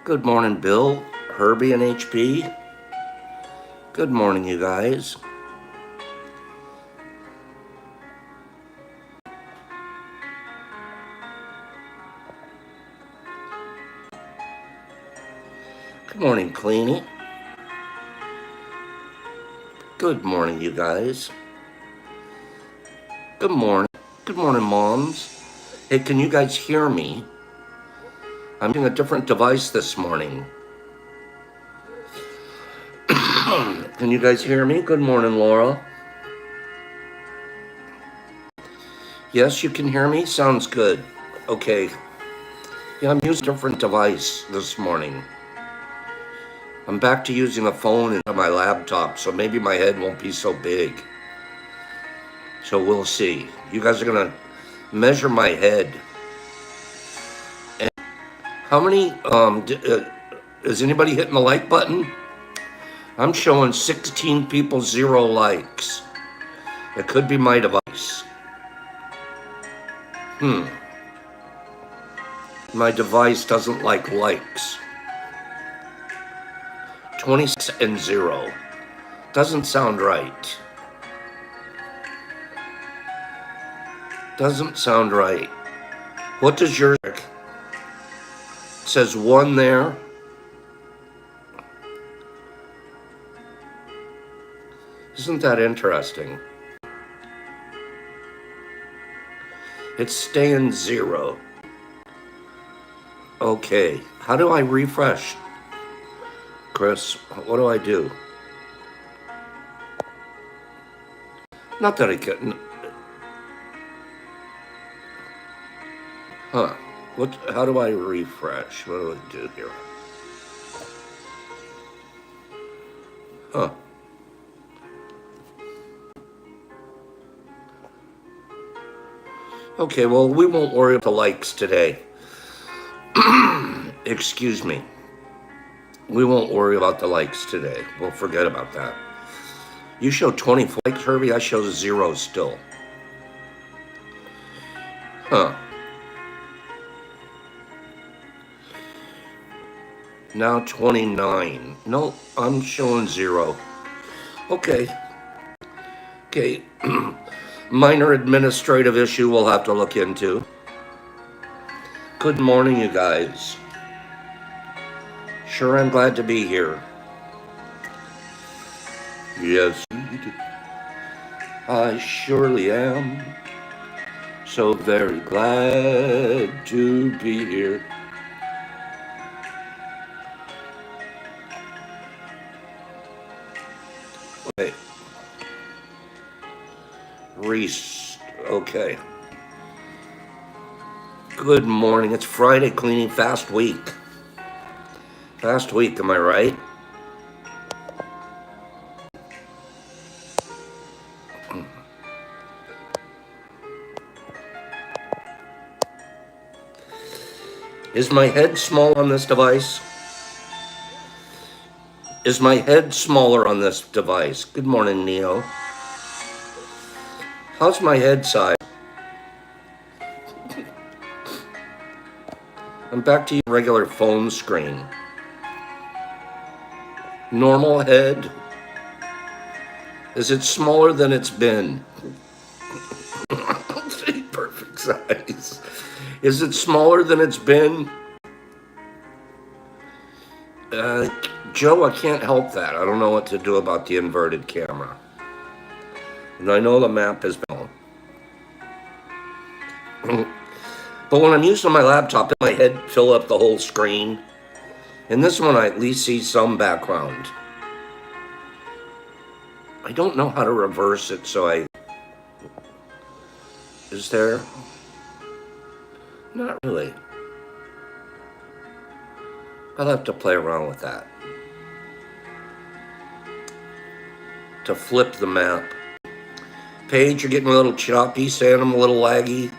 Good morning, Bill, Herbie, and HP. Good morning, you guys. Good morning, Cleanie. Good morning, you guys. Good morning. Good morning, moms. Hey, can you guys hear me? I'm using a different device this morning. Can you guys hear me? Good morning, Laura. Yes, you can hear me? Sounds good. Okay. Yeah, I'm using a different device this morning. I'm back to using a phone and my laptop, so maybe my head won't be so big. So we'll see. You guys are gonna measure my head. And how many, is anybody hitting the like button? I'm showing 16 people, 0 likes. It could be my device. My device doesn't like likes. 26 and 0. Doesn't sound right. Doesn't sound right. What does yours? It says 1 there. Isn't that interesting? It's staying 0. Okay, how do I refresh? Chris, what do I do? Not that I can. Huh. How do I refresh? What do I do here? Huh. Okay, well, we won't worry about the likes today. Excuse me. We won't worry about the likes today. We'll forget about that. You show 20 likes, Herbie. I show 0 still. Huh. Now 29. No, I'm showing 0. Okay. Okay. Minor administrative issue we'll have to look into. Good morning, you guys. Sure, I'm glad to be here. Yes, I surely am. So very glad to be here. Okay. Reese. Okay. Good morning. It's Friday, cleaning fast week. Fast week, am I right? Is my head small on this device? Is my head smaller on this device? Good morning, Neo. How's my head size? I'm back to your regular phone screen. Normal head. Is it smaller than it's been? Perfect size. Is it smaller than it's been? Joe, I can't help that. I don't know what to do about the inverted camera. And I know the map is been. But when I'm using my laptop, my head fill up the whole screen. And this one, I at least see some background. I don't know how to reverse it, so is there? Not really. I'll have to play around with that. To flip the map. Paige, you're getting a little choppy, saying I'm a little laggy.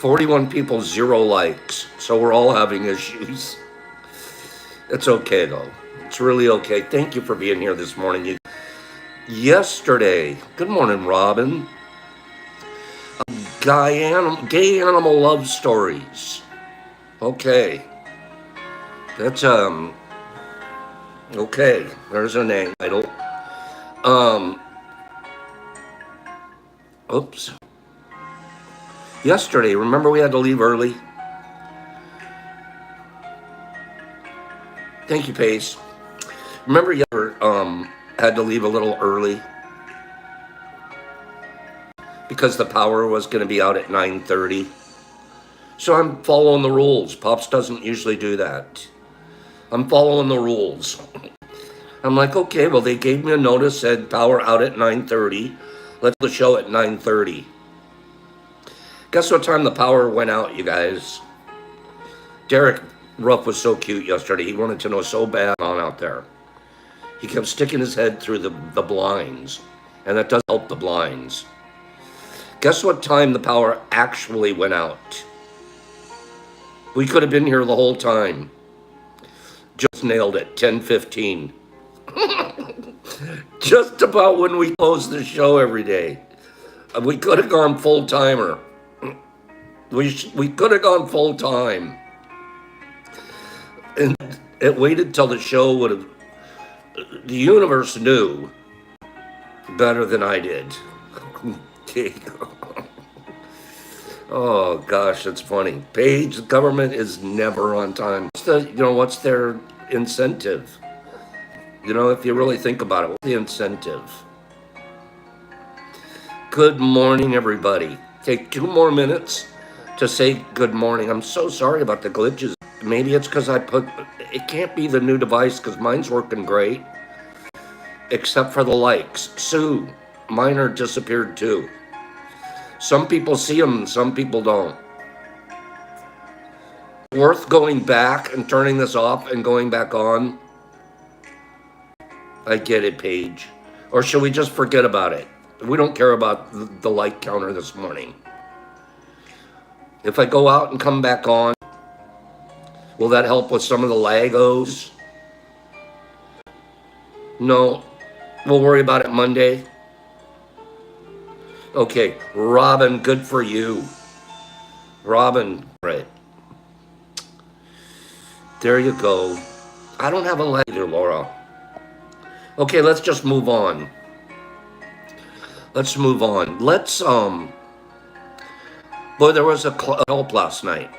41 people, 0 likes. So we're all having issues. It's okay, though. It's really okay. Thank you for being here this morning. Yesterday, good morning, Robin. Gay animal love stories. Okay. That's okay. There's a name title. Um, oops. Yesterday, remember we had to leave early? Thank you, Pace. Remember you had to leave a little early because the power was going to be out at 9:30. So I'm following the rules. Pops doesn't usually do that. I'm following the rules. I'm like, okay, well, they gave me a notice, said power out at 9:30. Let's do the show at 9:30. Guess what time the power went out, you guys? Derek Ruff was so cute yesterday. He wanted to know so bad on out there. He kept sticking his head through the blinds, and that does help the blinds. Guess what time the power actually went out? We could have been here the whole time. Just nailed it, 10:15. Just about when we close the show every day. We could have gone full timer. We could have gone full time. And it waited till the show would have. The universe knew better than I did. Oh gosh, that's funny. Paige, the government is never on time. What's their incentive? If you really think about it, what's the incentive? Good morning, everybody. Take 2 more minutes to say good morning. I'm so sorry about the glitches. Maybe it's because it can't be the new device because mine's working great. Except for the likes. Sue, mine are disappeared too. Some people see them and some people don't. Worth going back and turning this off and going back on? I get it, Paige. Or should we just forget about it? We don't care about the like counter this morning. If I go out and come back on, will that help with some of the lagos? No. We'll worry about it Monday. Okay, Robin, good for you. Robin, right. There you go. I don't have a lag either, Laura. Okay, let's just move on. Let's move on. Boy, there was a help last night.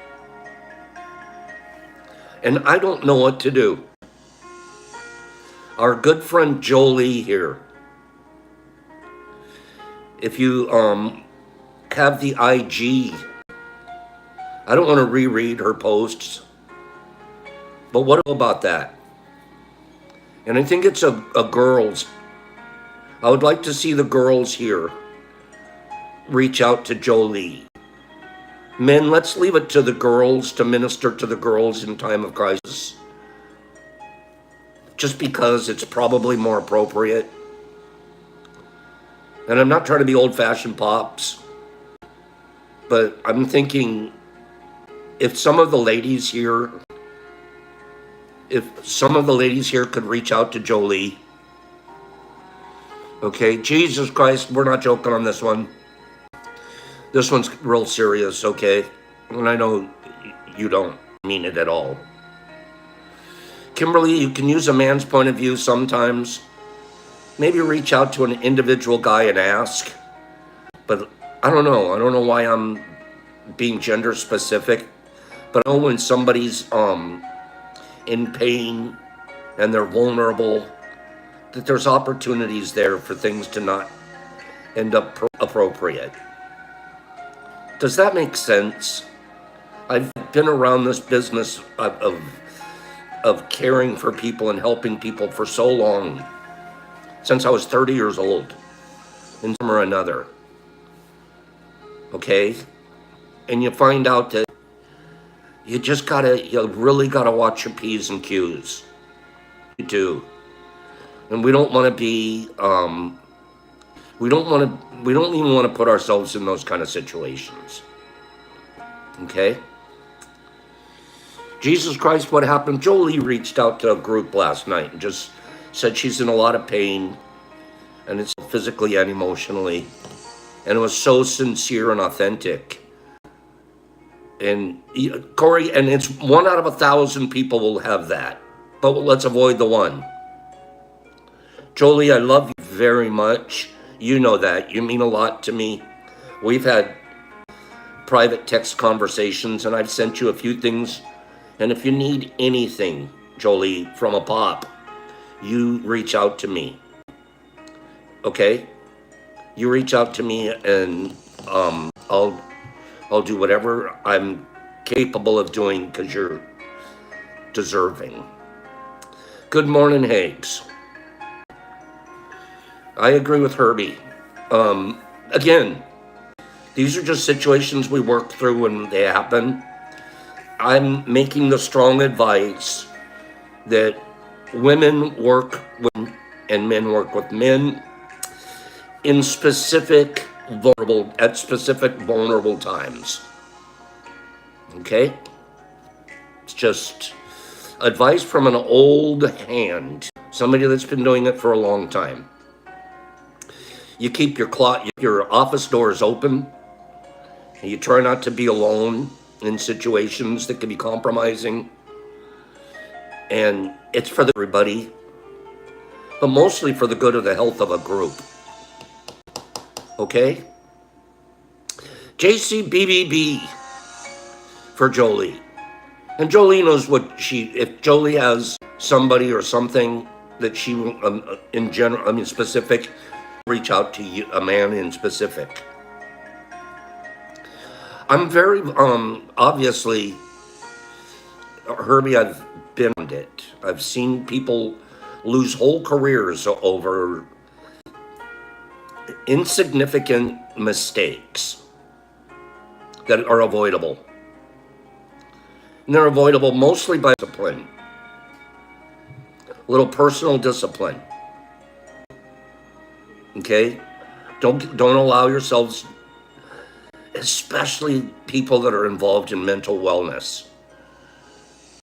And I don't know what to do. Our good friend Jolie here. If you have the IG, I don't want to reread her posts. But what about that? And I think it's a girls. I would like to see the girls here reach out to Jolie. Men, let's leave it to the girls to minister to the girls in time of crisis. Just because it's probably more appropriate. And I'm not trying to be old-fashioned pops, but I'm thinking if some of the ladies here could reach out to Jolie. Okay, Jesus Christ, we're not joking on this one. This one's real serious, okay? And I know you don't mean it at all. Kimberly, you can use a man's point of view sometimes. Maybe reach out to an individual guy and ask. But I don't know. I don't know why I'm being gender specific. But I know when somebody's in pain and they're vulnerable, that there's opportunities there for things to not end up appropriate. Does that make sense? I've been around this business of caring for people and helping people for so long, since I was 30 years old, in some or another. Okay? And you find out that you really gotta watch your P's and Q's. You do. And we don't want to be, we don't even want to put ourselves in those kind of situations. Okay? Jesus Christ, what happened? Jolie reached out to a group last night and just said she's in a lot of pain, and it's physically and emotionally. And it was so sincere and authentic. And Corey, and it's 1 out of 1,000 people will have that. But let's avoid the one. Jolie, I love you very much. You know that. You mean a lot to me. We've had private text conversations, and I've sent you a few things. And if you need anything, Jolie, from a pop, you reach out to me. Okay? You reach out to me, and I'll do whatever I'm capable of doing because you're deserving. Good morning, Higgs. I agree with Herbie. Again, these are just situations we work through when they happen. I'm making the strong advice that women work with and men work with men in specific vulnerable times. Okay? It's just advice from an old hand, somebody that's been doing it for a long time. You keep your office doors open. And you try not to be alone in situations that can be compromising. And it's for everybody, but mostly for the good of the health of a group. Okay? JCBBB for Jolie. And Jolie knows if Jolie has somebody or something that she, in general, specific, reach out to you, a man in specific. I'm very, obviously, Herbie, I've been on it. I've seen people lose whole careers over insignificant mistakes that are avoidable. And they're avoidable mostly by discipline. A little personal discipline. Okay? Don't allow yourselves, especially people that are involved in mental wellness,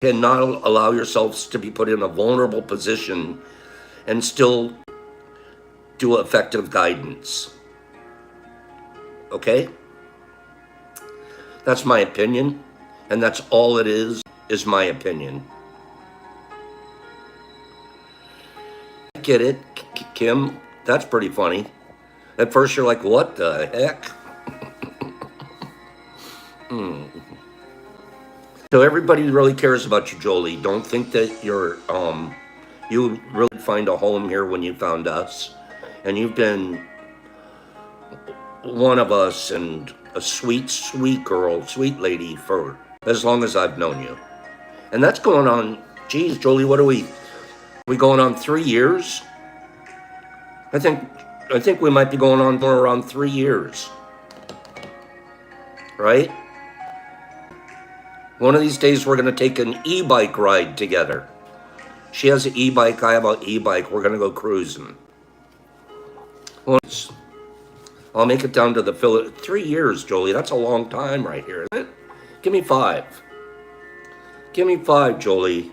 cannot allow yourselves to be put in a vulnerable position and still do effective guidance. Okay? That's my opinion, and that's all it is my opinion. Get it, Kim? That's pretty funny. At first you're like, what the heck? So everybody really cares about you, Jolie. Don't think that you really find a home here when you found us. And you've been one of us and a sweet, sweet girl, sweet lady for as long as I've known you. And that's going on, geez, Jolie, what are we going on 3 years? I think we might be going on for around 3 years. Right? One of these days we're going to take an e-bike ride together. She has an e-bike, I have an e-bike. We're going to go cruising. Once I'll make it down to the 3 years, Jolie. That's a long time right here, isn't it? Give me 5. Give me 5, Jolie.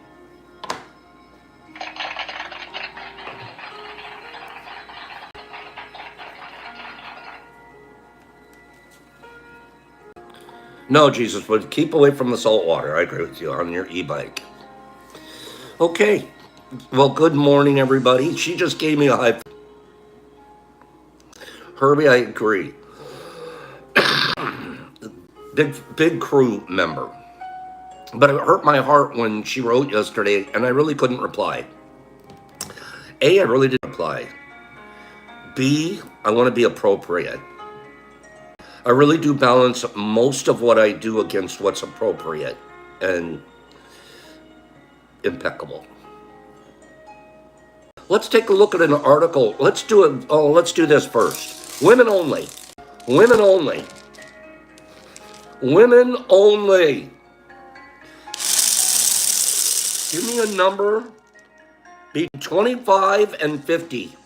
No, Jesus, but keep away from the salt water. I agree with you on your e-bike. Okay. Well, good morning, everybody. She just gave me a high. Herbie, I agree. Big crew member. But it hurt my heart when she wrote yesterday, and I really couldn't reply. A, I really didn't reply. B, I want to be appropriate. I really do balance most of what I do against what's appropriate and impeccable. Let's take a look at an article. Let's do this first. Women only. Women only. Women only. Give me a number between 25 and 50.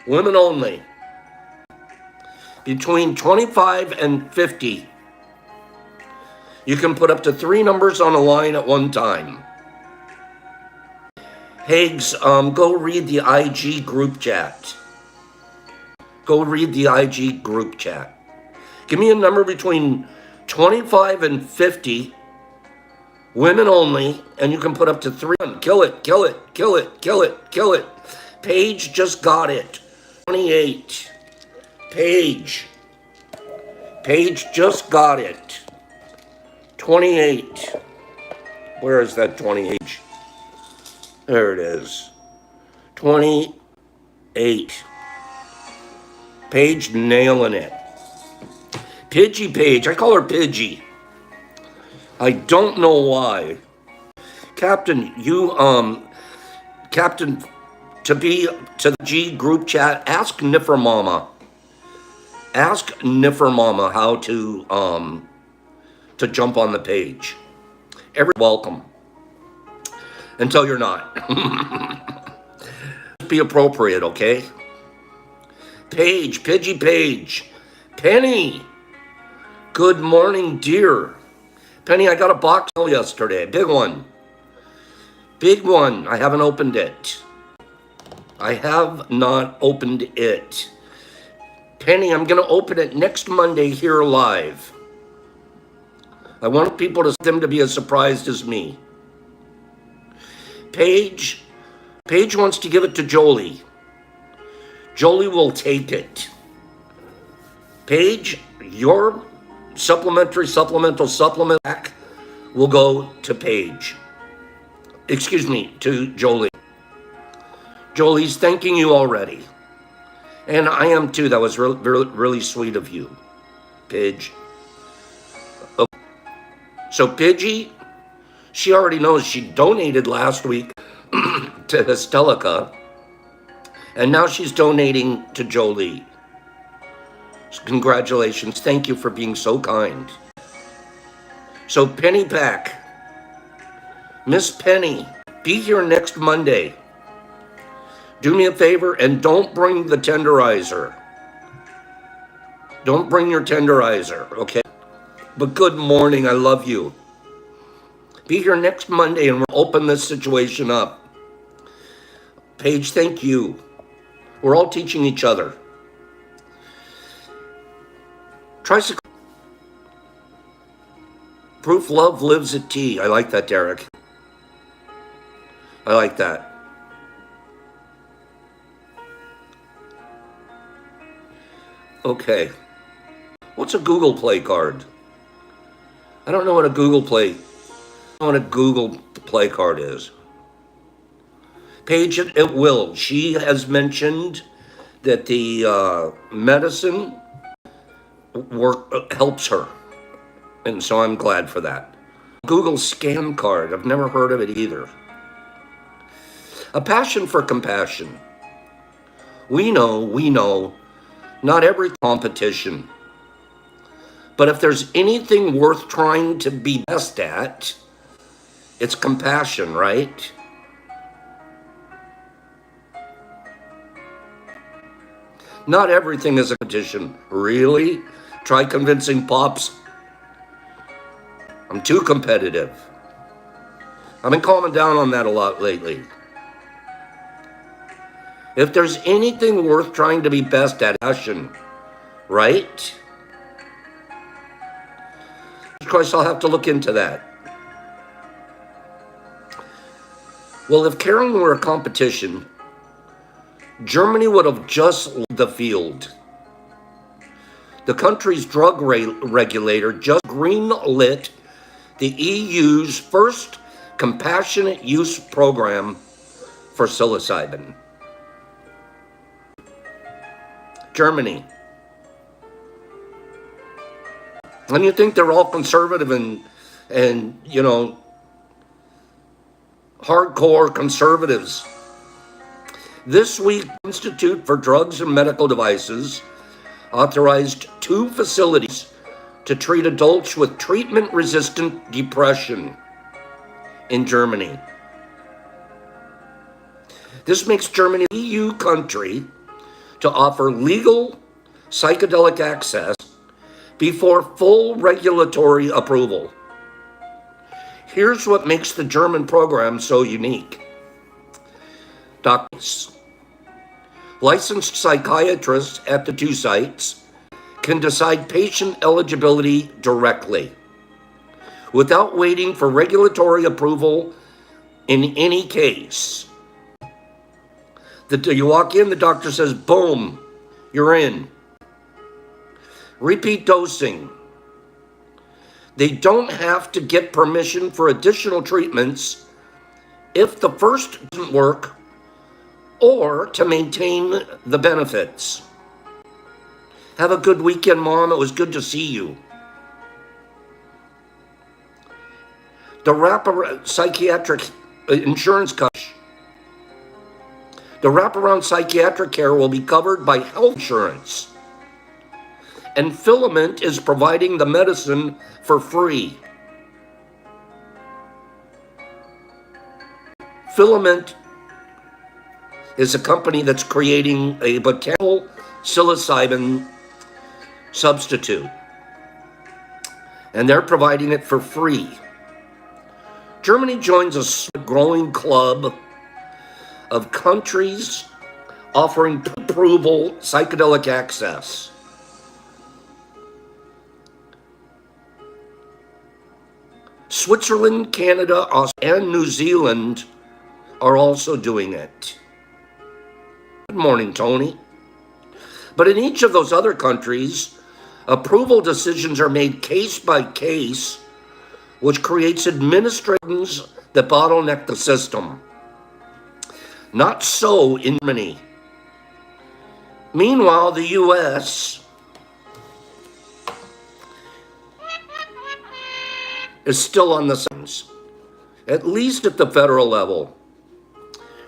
Women only. Between 25 and 50. You can put up to 3 numbers on a line at one time. Higgs, go read the IG group chat. Go read the IG group chat. Give me a number between 25 and 50, women only, and you can put up to 3. Kill it, kill it, kill it, kill it, kill it. Paige just got it. 28. Paige just got it. 28. Where is that 28? There it is. 28. Paige nailing it. Pidgey Paige. I call her Pidgey. I don't know why. Captain, Captain, to the G group chat, ask Niffer Mama. Ask Niffer Mama how to jump on the page. Welcome. Until you're not. Be appropriate, okay? Paige, Pidgey Paige. Penny. Good morning, dear. Penny, I got a box yesterday. Big one. Big one. I haven't opened it. I have not opened it. Penny, I'm going to open it next Monday here live. I want them to be as surprised as me. Paige wants to give it to Jolie. Jolie will take it. Paige, your supplemental supplement pack will go to Paige. Excuse me, to Jolie. Jolie's thanking you already. And I am too. That was really sweet of you, Paige. Okay. So Pidgey, she already knows she donated last week to Hystelica. And now she's donating to Jolie. Congratulations. Thank you for being so kind. So Penny Pack. Miss Penny, be here next Monday. Do me a favor and don't bring the tenderizer. Don't bring your tenderizer, okay? But good morning. I love you. Be here next Monday and we'll open this situation up. Paige, thank you. We're all teaching each other. Tricycle. Proof love lives at tea. I like that, Derek. I like that. Okay. What's a Google Play card? I don't know what a Google Play card is. Paige, it will. She has mentioned that the medicine helps her. And so I'm glad for that. Google scam card. I've never heard of it either. A passion for compassion. We know, not every competition. But if there's anything worth trying to be best at, it's compassion, right? Not everything is a competition. Really? Try convincing Pops. I'm too competitive. I've been calming down on that a lot lately. If there's anything worth trying to be best at, passion, right? Of course, I'll have to look into that. Well, if caring were a competition, Germany would have just led the field. The country's drug regulator just green-lit the EU's first compassionate use program for psilocybin. Germany. And you think they're all conservative and hardcore conservatives. This week, the Institute for Drugs and Medical Devices authorized 2 facilities to treat adults with treatment-resistant depression in Germany. This makes Germany an EU country to offer legal psychedelic access before full regulatory approval. Here's what makes the German program so unique. Doctors, licensed psychiatrists at the 2 sites can decide patient eligibility directly without waiting for regulatory approval in any case. You walk in, the doctor says, boom, you're in. Repeat dosing. They don't have to get permission for additional treatments if the first doesn't work or to maintain the benefits. Have a good weekend, Mom. It was good to see you. The wraparound psychiatric insurance coverage. The wraparound psychiatric care will be covered by health insurance. And Filament is providing the medicine for free. Filament is a company that's creating a botanical psilocybin substitute. And they're providing it for free. Germany joins a growing club of countries offering approval psychedelic access. Switzerland, Canada, Australia, and New Zealand are also doing it. Good morning, Tony. But in each of those other countries, approval decisions are made case by case, which creates administrations that bottleneck the system. Not so in Germany. Meanwhile, the U.S. is still on the signs, at least at the federal level.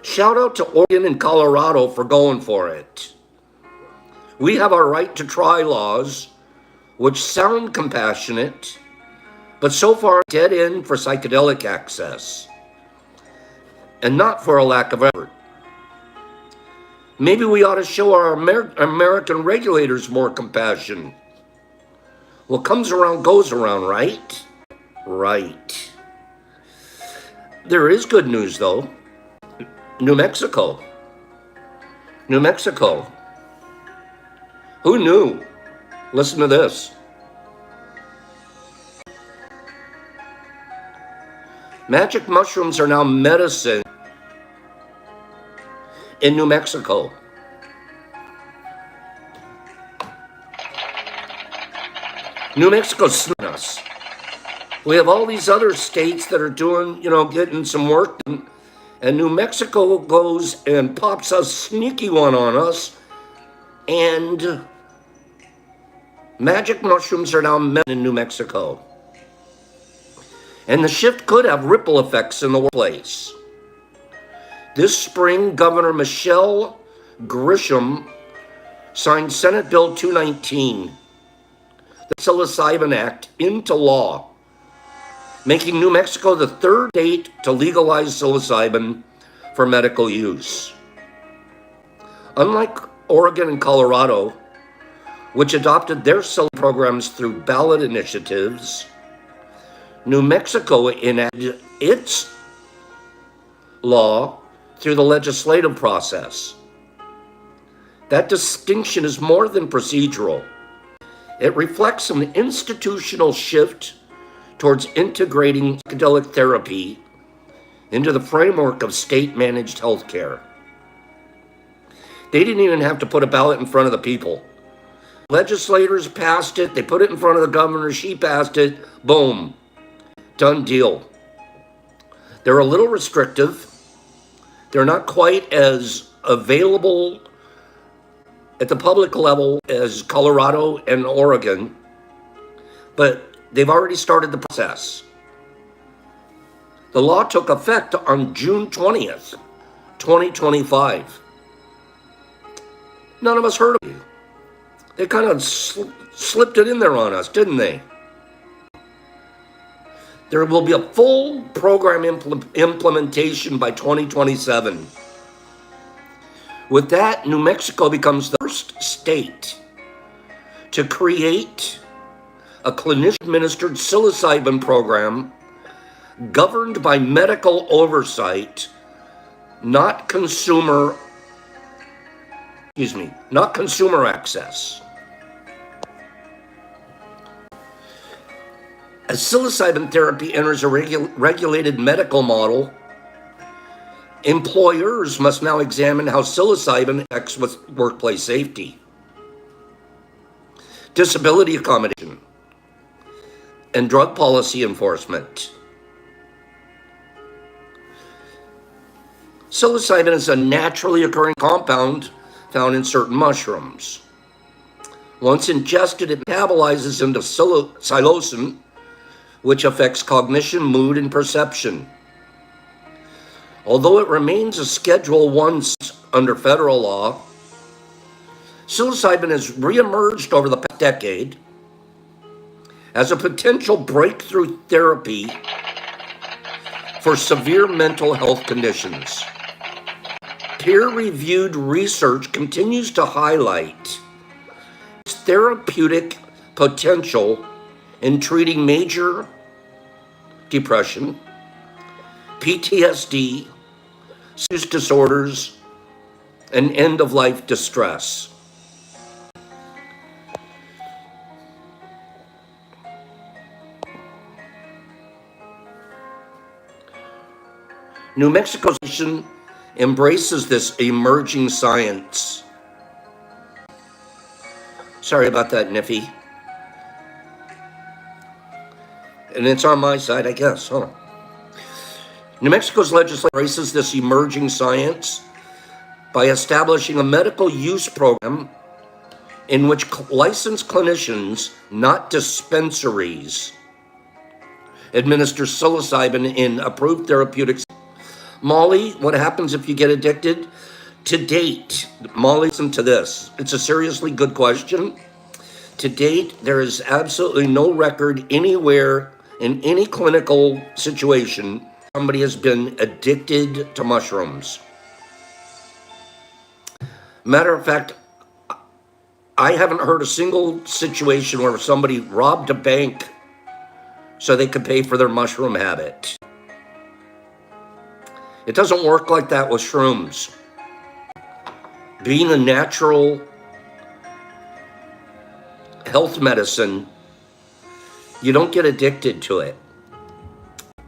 Shout out to Oregon and Colorado for going for it. We have our right to try laws, which sound compassionate, but so far dead end for psychedelic access, and not for a lack of effort. Maybe we ought to show our American regulators more compassion. What comes around goes around, right? Right. There is good news, though. New Mexico. New Mexico. Who knew? Listen to this. Magic mushrooms are now medicine in New Mexico. New Mexico's snubbing us. We have all these other states that are doing, getting some work done, and New Mexico goes and pops a sneaky one on us, and magic mushrooms are now met in New Mexico. And the shift could have ripple effects in the workplace. This spring, Governor Michelle Grisham signed Senate Bill 219, the Psilocybin Act, into law, making New Mexico the third state to legalize psilocybin for medical use. Unlike Oregon and Colorado, which adopted their psilocybin programs through ballot initiatives, New Mexico enacted its law through the legislative process. That distinction is more than procedural. It reflects an institutional shift towards integrating psychedelic therapy into the framework of state-managed healthcare. They didn't even have to put a ballot in front of the people. Legislators passed it, they put it in front of the governor, she passed it, boom, done deal. They're a little restrictive. They're not quite as available at the public level as Colorado and Oregon, but they've already started the process. The law took effect on June 20th, 2025. None of us heard of it. They kind of slipped it in there on us, didn't they? There will be a full program implementation by 2027. With that, New Mexico becomes the first state to create a clinician-administered psilocybin program governed by medical oversight, not consumer access. As psilocybin therapy enters a regulated medical model, employers must now examine how psilocybin affects with workplace safety, disability accommodation, and drug policy enforcement. Psilocybin is a naturally occurring compound found in certain mushrooms. Once ingested, it metabolizes into psilocin, which affects cognition, mood, and perception. Although it remains a Schedule I under federal law, psilocybin has reemerged over the past decade as a potential breakthrough therapy for severe mental health conditions. Peer-reviewed research continues to highlight its therapeutic potential in treating major depression, PTSD, use disorders, and end-of-life distress. New Mexico's embraces this emerging science. Sorry about that, Niffy. And it's on my side, I guess, huh? New Mexico's legislature embraces this emerging science by establishing a medical use program in which licensed clinicians, not dispensaries, administer psilocybin in approved therapeutics. Molly, what happens if you get addicted? To date, Molly, listen to this. It's a seriously good question. To date, there is absolutely no record anywhere in any clinical situation somebody has been addicted to mushrooms. Matter of fact, I haven't heard a single situation where somebody robbed a bank so they could pay for their mushroom habit. It doesn't work like that with shrooms. Being a natural health medicine, you don't get addicted to it.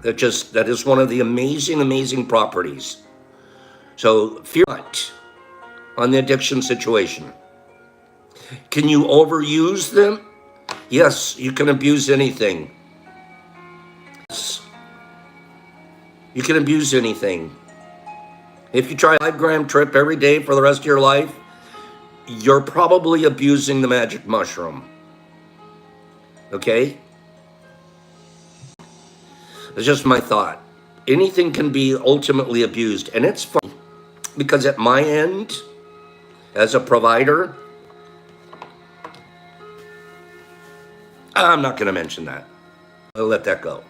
That is one of the amazing properties. So fear not on the addiction situation. Can you overuse them? Yes, you can abuse anything. Yes. You can abuse anything. If you try a 5-gram trip every day for the rest of your life, you're probably abusing the magic mushroom. Okay? It's just my thought. Anything can be ultimately abused. And it's funny because at my end, as a provider, I'm not going to mention that. I'll let that go.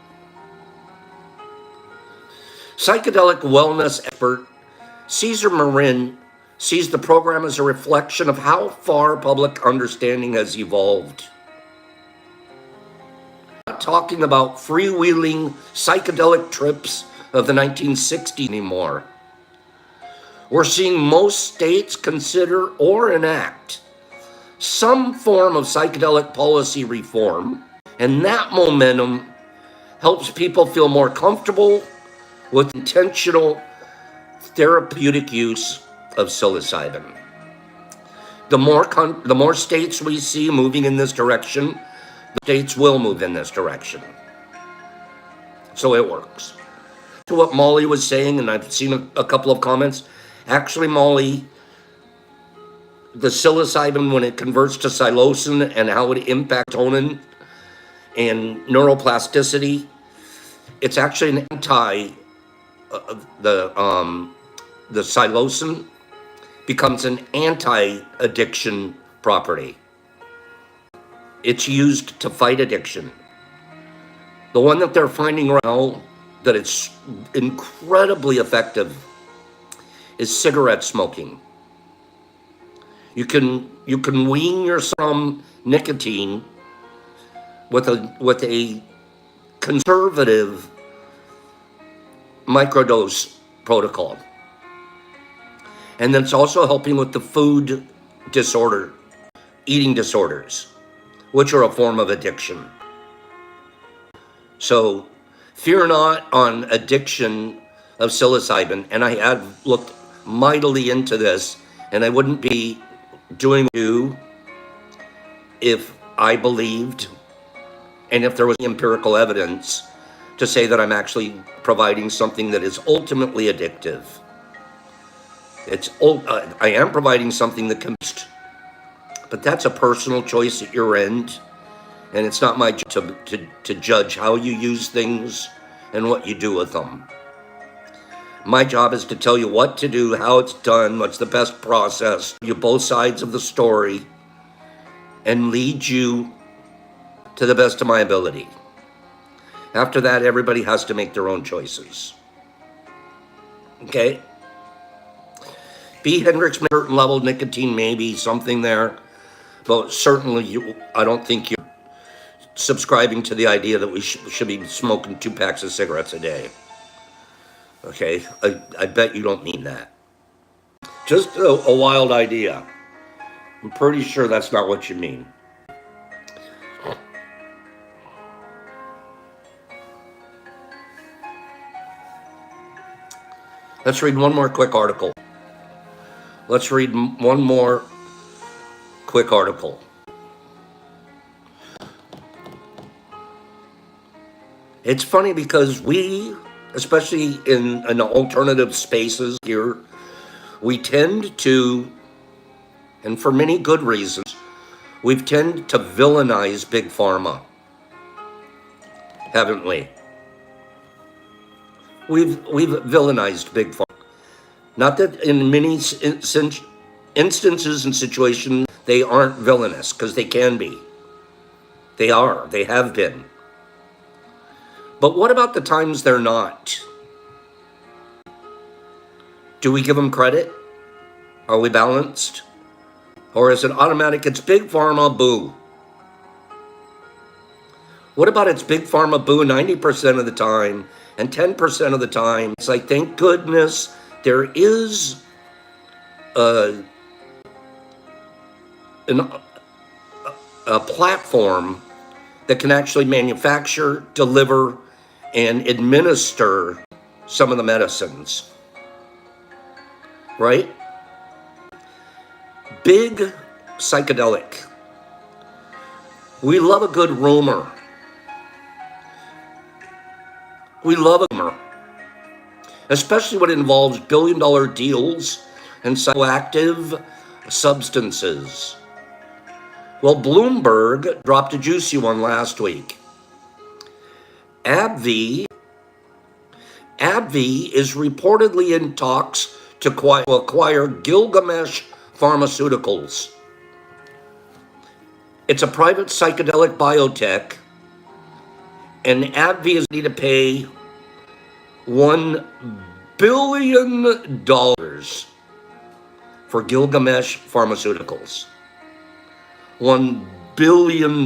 Psychedelic wellness expert Cesar Marin sees the program as a reflection of how far public understanding has evolved. We're not talking about freewheeling psychedelic trips of the 1960s anymore. We're seeing most states consider or enact some form of psychedelic policy reform, and that momentum helps people feel more comfortable with intentional therapeutic use of psilocybin. The more states we see moving in this direction, the states will move in this direction. So it works. To what Molly was saying, and I've seen a couple of comments, actually, Molly, the psilocybin, when it converts to psilocin and how it impacts serotonin and neuroplasticity, it's actually an the psilocin becomes an anti-addiction property. It's used to fight addiction. The one that they're finding right now that it's incredibly effective is cigarette smoking. You can wean yourself from nicotine with a conservative microdose protocol. And then it's also helping with the eating disorders, which are a form of addiction. So fear not on addiction of psilocybin. And I have looked mightily into this, and I wouldn't be doing you if I believed and if there was empirical evidence to say that I'm actually providing something that is ultimately addictive. I am providing something that can, but that's a personal choice at your end, and it's not my job to judge how you use things and what you do with them. My job is to tell you what to do, how it's done, what's the best process, you both sides of the story, and lead you to the best of my ability. After that, everybody has to make their own choices. Okay? B. Hendrix, certain level of nicotine, maybe something there, but certainly I don't think you're subscribing to the idea that we should be smoking 2 packs of cigarettes a day. Okay? I bet you don't mean that. Just a wild idea. I'm pretty sure that's not what you mean. Let's read one more quick article. It's funny because we, especially in alternative spaces here, we tend to, and for many good reasons, we've tended to villainize Big Pharma, haven't we? We've villainized Big Pharma. Not that in many instances and situations they aren't villainous, because they can be. They are. They have been. But what about the times they're not? Do we give them credit? Are we balanced? Or is it automatic? It's Big Pharma, boo. What about it's Big Pharma, boo 90% of the time, and 10% of the time, it's like, thank goodness there is a platform that can actually manufacture, deliver, and administer some of the medicines, right? Big Psychedelic. We love a good rumor. We love a rumor, especially when it involves billion-dollar deals and psychoactive substances. Well, Bloomberg dropped a juicy one last week. AbbVie is reportedly in talks to acquire Gilgamesh Pharmaceuticals. It's a private psychedelic biotech, and AbbVie is need to pay $1 billion for Gilgamesh Pharmaceuticals. $1 billion.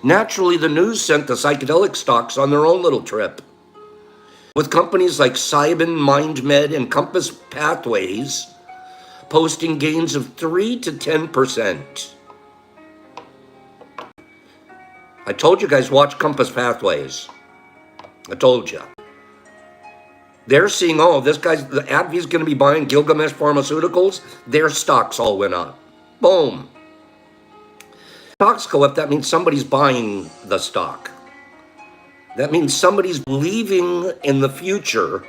Naturally, the news sent the psychedelic stocks on their own little trip, with companies like Psilocybin, MindMed, and Compass Pathways posting gains of 3 to 10%. I told you guys, watch Compass Pathways. I told you. They're seeing, the AbbVie's going to be buying Gilgamesh Pharmaceuticals. Their stocks all went up. Boom. Stocks go up, that means somebody's buying the stock. That means somebody's believing in the future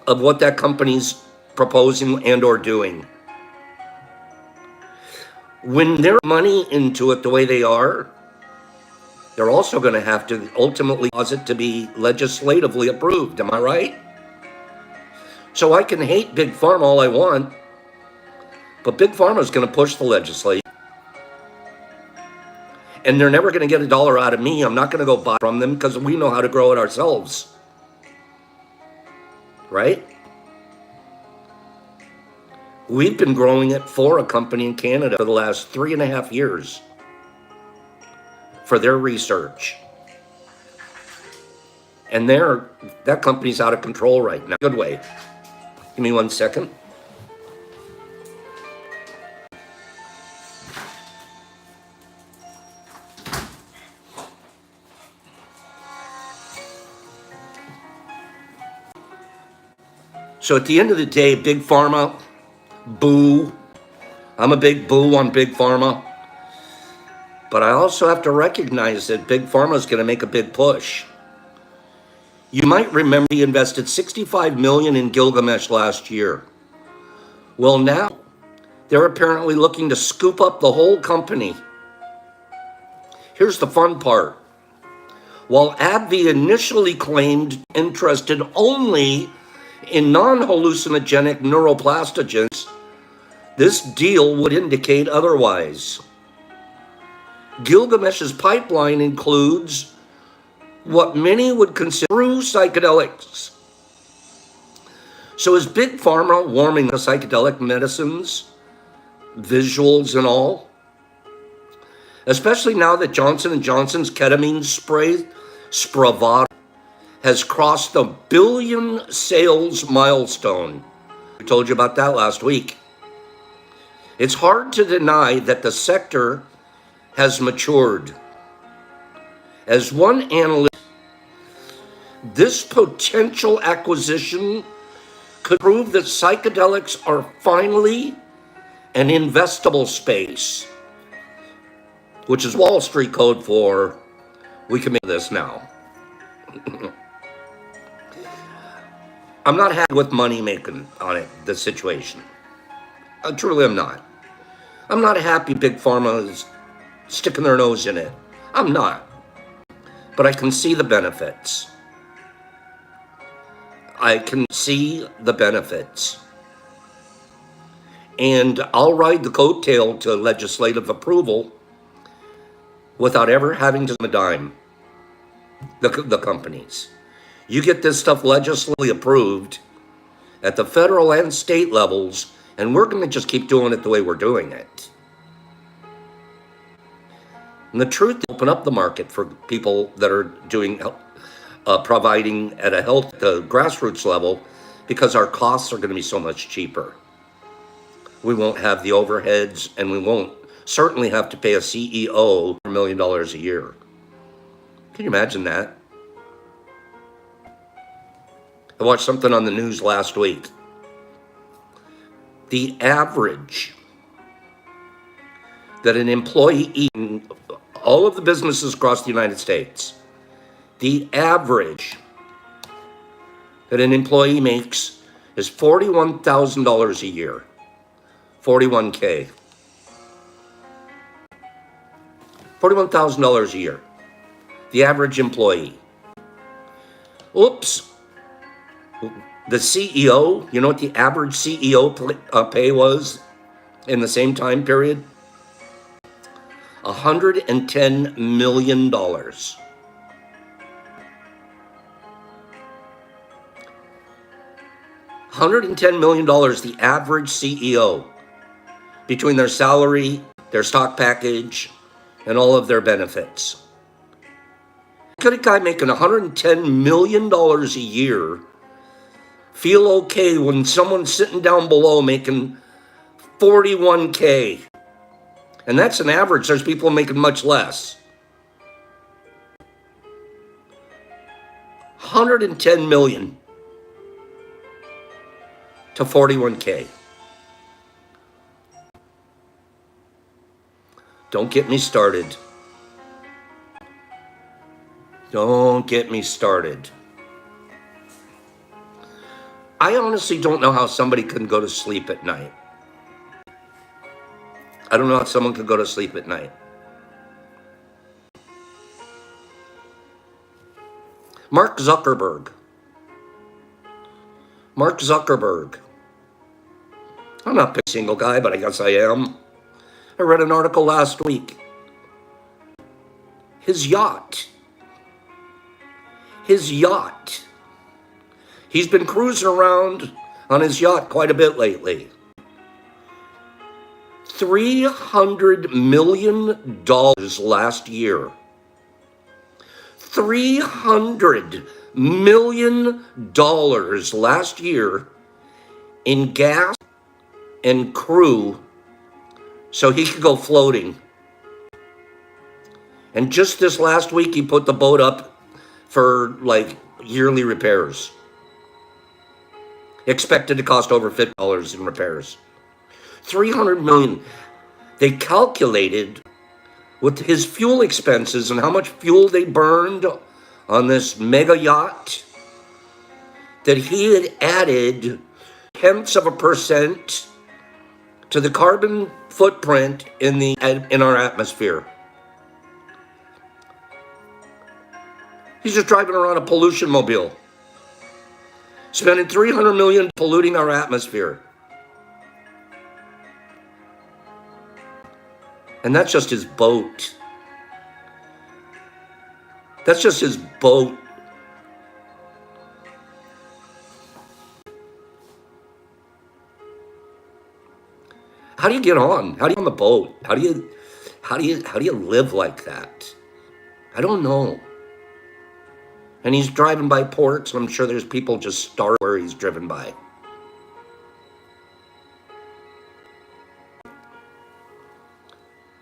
of what that company's proposing and or doing. When they're money into it the way they are, they're also going to have to ultimately cause it to be legislatively approved. Am I right? So I can hate Big Pharma all I want, but Big Pharma is going to push the legislation. And they're never going to get $1 out of me. I'm not going to go buy from them because we know how to grow it ourselves. Right? We've been growing it for a company in Canada for the last 3.5 years for their research. And that company's out of control right now. Good way. Give me 1 second. So at the end of the day, Big Pharma, boo. I'm a big boo on Big Pharma. But I also have to recognize that Big Pharma is going to make a big push. You might remember he invested $65 million in Gilgamesh last year. Well, now they're apparently looking to scoop up the whole company. Here's the fun part. While AbbVie initially claimed interested only in non-hallucinogenic neuroplastogens, this deal would indicate otherwise. Gilgamesh's pipeline includes what many would consider true psychedelics. So is Big Pharma warming the psychedelic medicines, visuals and all? Especially now that Johnson & Johnson's ketamine spray, Spravato, has crossed the billion sales milestone. We told you about that last week. It's hard to deny that the sector has matured. As one analyst, this potential acquisition could prove that psychedelics are finally an investable space, which is Wall Street code for we can make this now. I'm not happy with money making on it, the situation. I truly am not. I'm not happy Big Pharma is sticking their nose in it. I'm not. But I can see the benefits. I can see the benefits. And I'll ride the coattail to legislative approval without ever having to spend a dime. The companies. You get this stuff legislatively approved at the federal and state levels, and we're going to just keep doing it the way we're doing it. And the truth, open up the market for people that are doing, providing at a the grassroots level, because our costs are going to be so much cheaper. We won't have the overheads, and we won't certainly have to pay a CEO $1 million a year. Can you imagine that? I watched something on the news last week. The average that an employee in all of the businesses across the United States, the average that an employee makes is $41,000 a year. 41K. $41,000 a year. The average employee. Oops. The CEO, you know what the average CEO pay was in the same time period? $110 million. $110 million, the average CEO, between their salary, their stock package, and all of their benefits. Could a guy making $110 million a year feel okay when someone's sitting down below making 41K? And that's an average. There's people making much less. 110 million to 41K. Don't get me started. Don't get me started. I honestly don't know how somebody can go to sleep at night. I don't know how someone could go to sleep at night. Mark Zuckerberg. I'm not a single guy, but I guess I am. I read an article last week. His yacht. He's been cruising around on his yacht quite a bit lately. $300 million last year. $300 million last year in gas and crew so he could go floating. And just this last week, he put the boat up for like yearly repairs. expected to cost over $50 in repairs. 300 million. They calculated with his fuel expenses and how much fuel they burned on this mega yacht that he had added tenths of a percent to the carbon footprint in our atmosphere. He's just driving around a pollution mobile, spending $300 million polluting our atmosphere. And that's just his boat. That's just his boat. How do you get on? How do you on the boat? How do you live like that? I don't know. And he's driving by ports, and I'm sure there's people just starving where he's driven by.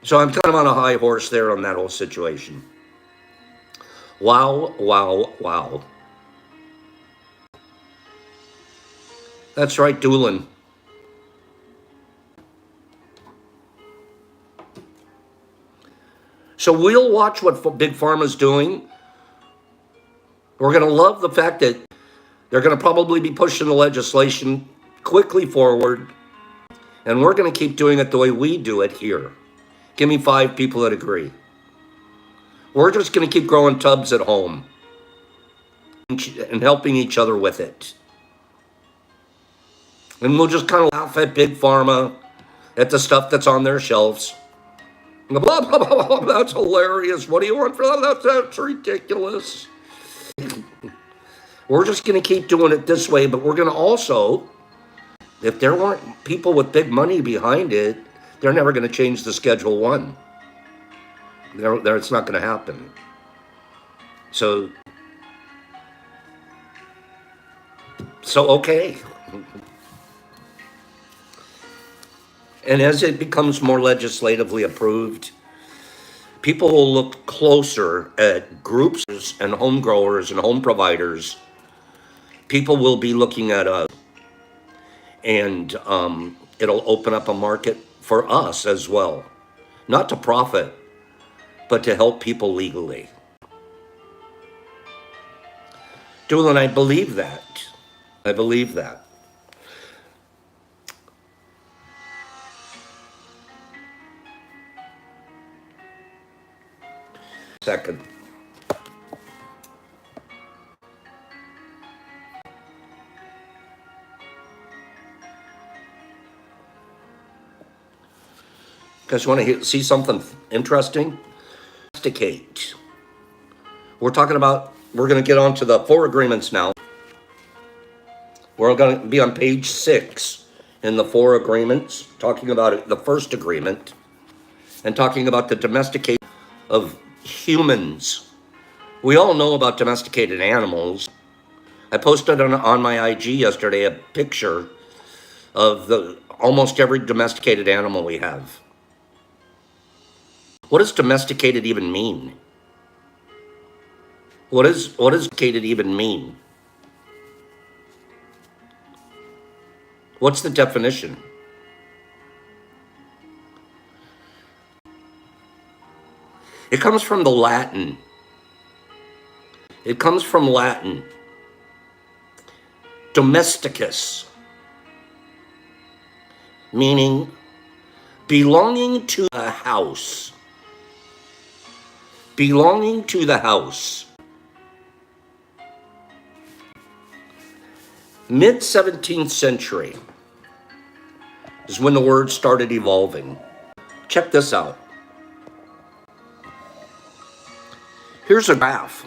So I'm kind of on a high horse there on that whole situation. Wow, wow, wow. That's right, Doolin. So we'll watch what Big Pharma's doing. We're going to love the fact that they're going to probably be pushing the legislation quickly forward, and we're going to keep doing it the way we do it here. Give me 5 people that agree. We're just going to keep growing tubs at home and helping each other with it. And we'll just kind of laugh at Big Pharma, at the stuff that's on their shelves. Blah, blah, blah, blah, blah, that's hilarious. What do you want for that? That's ridiculous. We're just going to keep doing it this way, but we're going to also, if there weren't people with big money behind it, they're never going to change the Schedule 1. It's not going to happen. So okay. And as it becomes more legislatively approved, people will look closer at groups and home growers and home providers. People will be looking at us, and it'll open up a market for us as well. Not to profit, but to help people legally. Doolin, I believe that. I believe that. Second. Guys, want to see something interesting? Domesticate. We're going to get on to the 4 agreements now. We're going to be on page 6 in the 4 agreements, talking about the first agreement and talking about the domestication of humans. We all know about domesticated animals. I posted on my IG yesterday a picture of almost every domesticated animal we have. What does domesticated even mean? What does domesticated even mean? What's the definition? It comes from the Latin. It comes from Latin. Domesticus, meaning belonging to a house. Belonging to the house. Mid-17th century is when the word started evolving. Check this out. Here's a graph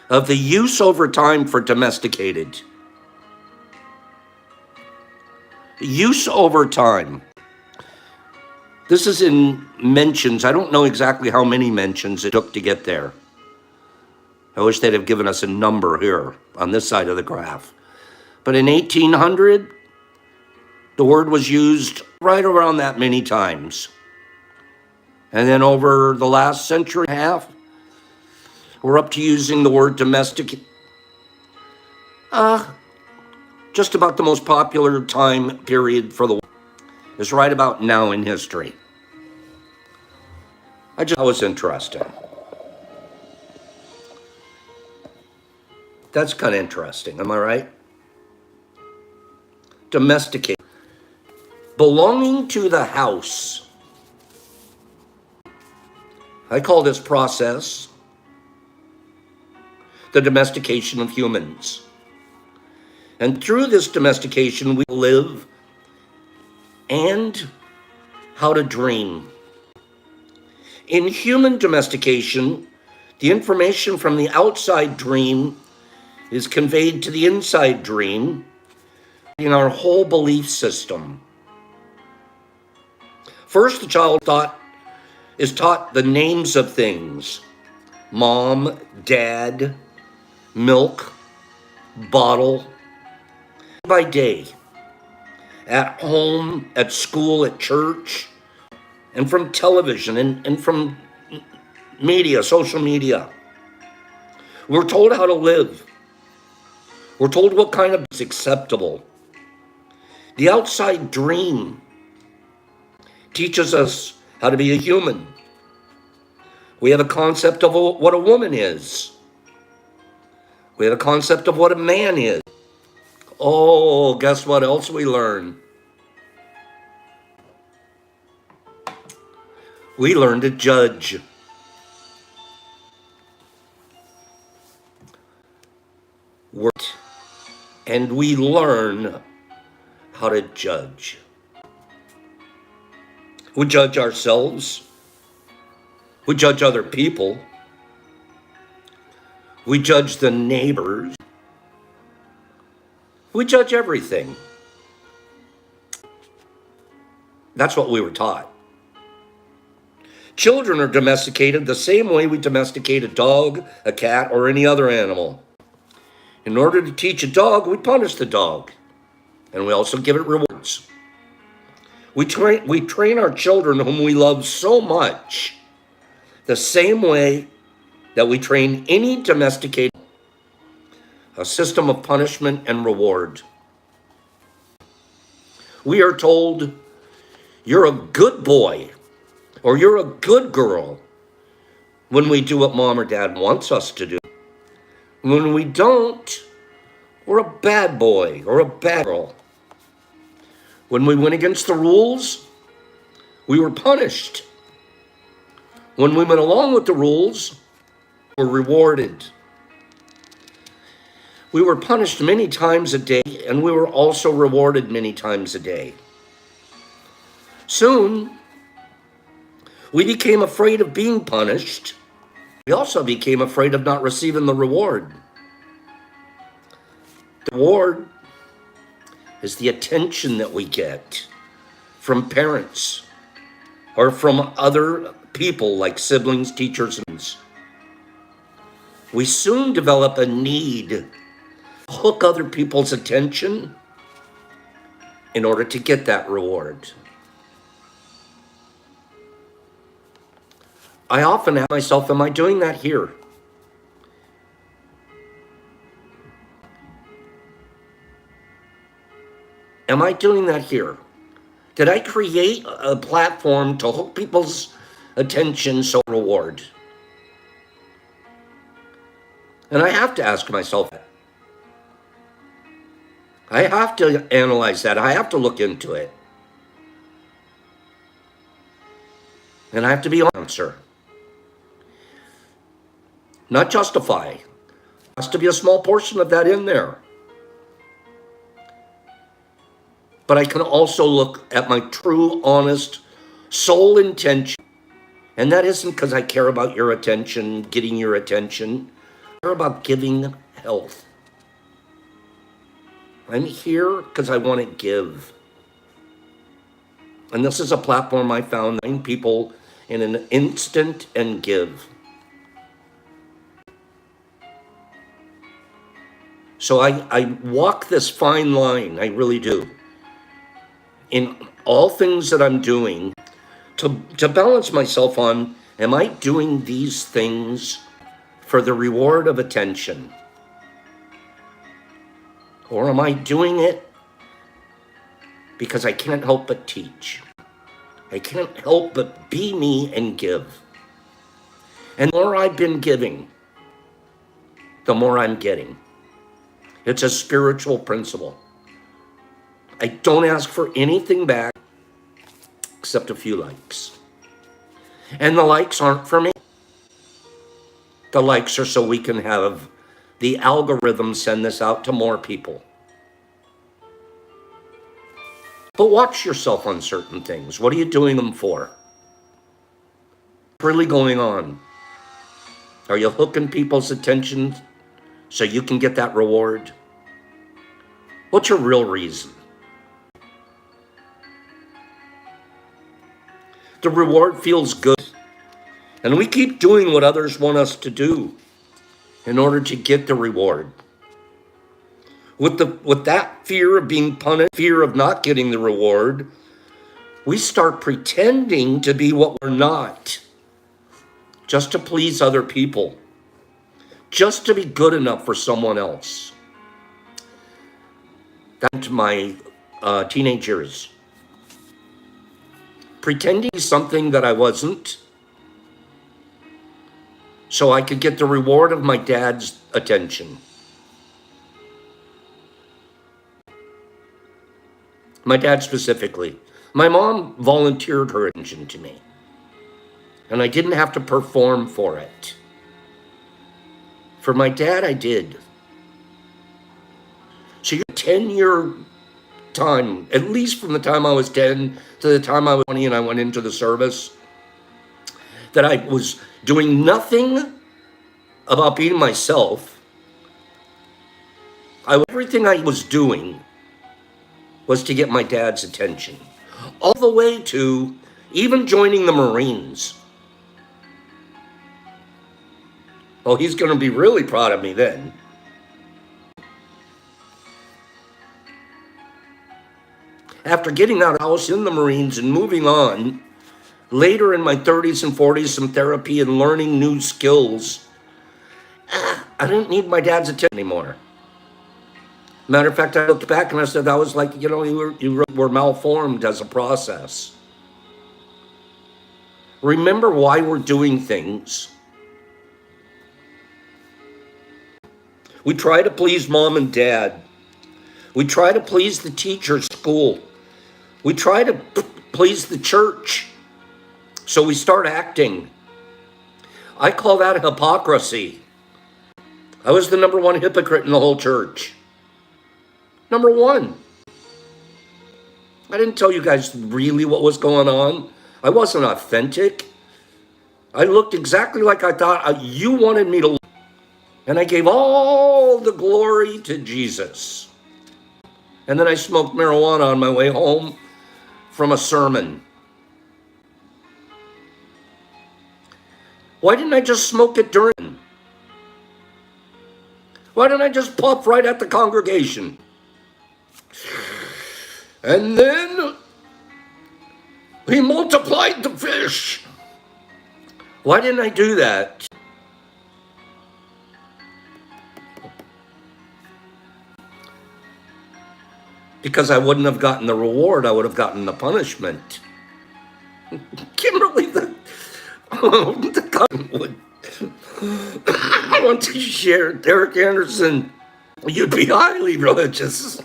of the use over time for domesticated. Use over time. This is in mentions. I don't know exactly how many mentions it took to get there. I wish they'd have given us a number here on this side of the graph. But in 1800, the word was used right around that many times. And then over the last century and a half, we're up to using the word domestic. just about the most popular time period for the world is right about now in history. I just thought it was interesting. That's kind of interesting, am I right? Domestication. Belonging to the house. I call this process the domestication of humans. And through this domestication, we live and how to dream. In human domestication, the information from the outside dream is conveyed to the inside dream in our whole belief system. First, the child is taught the names of things: mom, dad, milk, bottle. By day, at home, at school, at church, and from television and from media, social media. We're told how to live. We're told what kind of is acceptable. The outside dream teaches us how to be a human. We have a concept of what a woman is. We have a concept of what a man is. Oh, guess what else we learn? We learn to judge. And we learn how to judge. We judge ourselves. We judge other people. We judge the neighbors. We judge everything. That's what we were taught. Children are domesticated the same way we domesticate a dog, a cat, or any other animal. In order to teach a dog, we punish the dog, and we also give it rewards. We train our children, whom we love so much, the same way that we train any domesticated, a system of punishment and reward. We are told, you're a good boy, or you're a good girl, when we do what mom or dad wants us to do. When we don't, we're a bad boy or a bad girl. When we went against the rules, we were punished. When we went along with the rules, we were rewarded. We were punished many times a day, and we were also rewarded many times a day. Soon, we became afraid of being punished. We also became afraid of not receiving the reward. The reward is the attention that we get from parents or from other people like siblings, teachers, and friends. We soon develop a need to hook other people's attention in order to get that reward. I often ask myself, am I doing that here? Am I doing that here? Did I create a platform to hook people's attention so reward? And I have to ask myself that. I have to analyze that. I have to look into it. And I have to be honest. Not justify. There has to be a small portion of that in there. But I can also look at my true, honest, soul intention. And that isn't because I care about your attention, getting your attention. I care about giving health. I'm here because I want to give. And this is a platform I found 9 people in an instant and give. So I walk this fine line, I really do, in all things that I'm doing to balance myself on, am I doing these things for the reward of attention? Or am I doing it because I can't help but teach? I can't help but be me and give. And the more I've been giving, the more I'm getting. It's a spiritual principle. I don't ask for anything back except a few likes. And the likes aren't for me. The likes are so we can have the algorithm send this out to more people. But watch yourself on certain things. What are you doing them for? What's really going on? Are you hooking people's attention so you can get that reward? What's your real reason? The reward feels good. And we keep doing what others want us to do in order to get the reward. With that fear of being punished, fear of not getting the reward, we start pretending to be what we're not, just to please other people, just to be good enough for someone else. That's my teenage years. Pretending something that I wasn't, so I could get the reward of my dad's attention. My dad specifically. My mom volunteered her attention to me, and I didn't have to perform for it. For my dad, I did. So your 10-year time, at least from the time I was 10 to the time I was 20 and I went into the service, that I was doing nothing about being myself. Everything I was doing was to get my dad's attention. All the way to even joining the Marines. Oh, he's going to be really proud of me then. After getting out of the house in the Marines and moving on, later in my 30s and 40s, some therapy and learning new skills, I didn't need my dad's attention anymore. Matter of fact, I looked back and I said, that was like, you were malformed as a process. Remember why we're doing things. We try to please mom and dad. We try to please the teacher at school. We try to please the church. So we start acting. I call that hypocrisy. I was the number one hypocrite in the whole church. Number one. I didn't tell you guys really what was going on. I wasn't authentic. I looked exactly like I thought you wanted me to look. And I gave all the glory to Jesus. And then I smoked marijuana on my way home from a sermon. Why didn't I just smoke it during? Why didn't I just puff right at the congregation? And then he multiplied the fish. Why didn't I do that? Because I wouldn't have gotten the reward, I would have gotten the punishment. Kimberly, the Cottonwood. I want to share Derek Anderson. You'd be highly religious.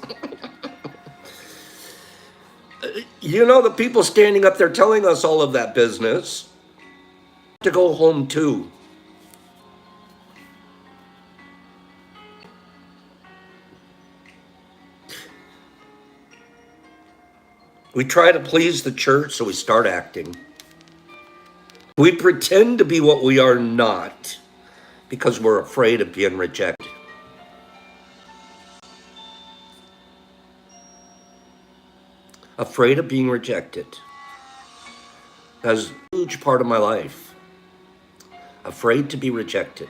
You know, the people standing up there telling us all of that business to go home too. We try to please the church, so we start acting. We pretend to be what we are not because we're afraid of being rejected. Afraid of being rejected. That's a huge part of my life. Afraid to be rejected.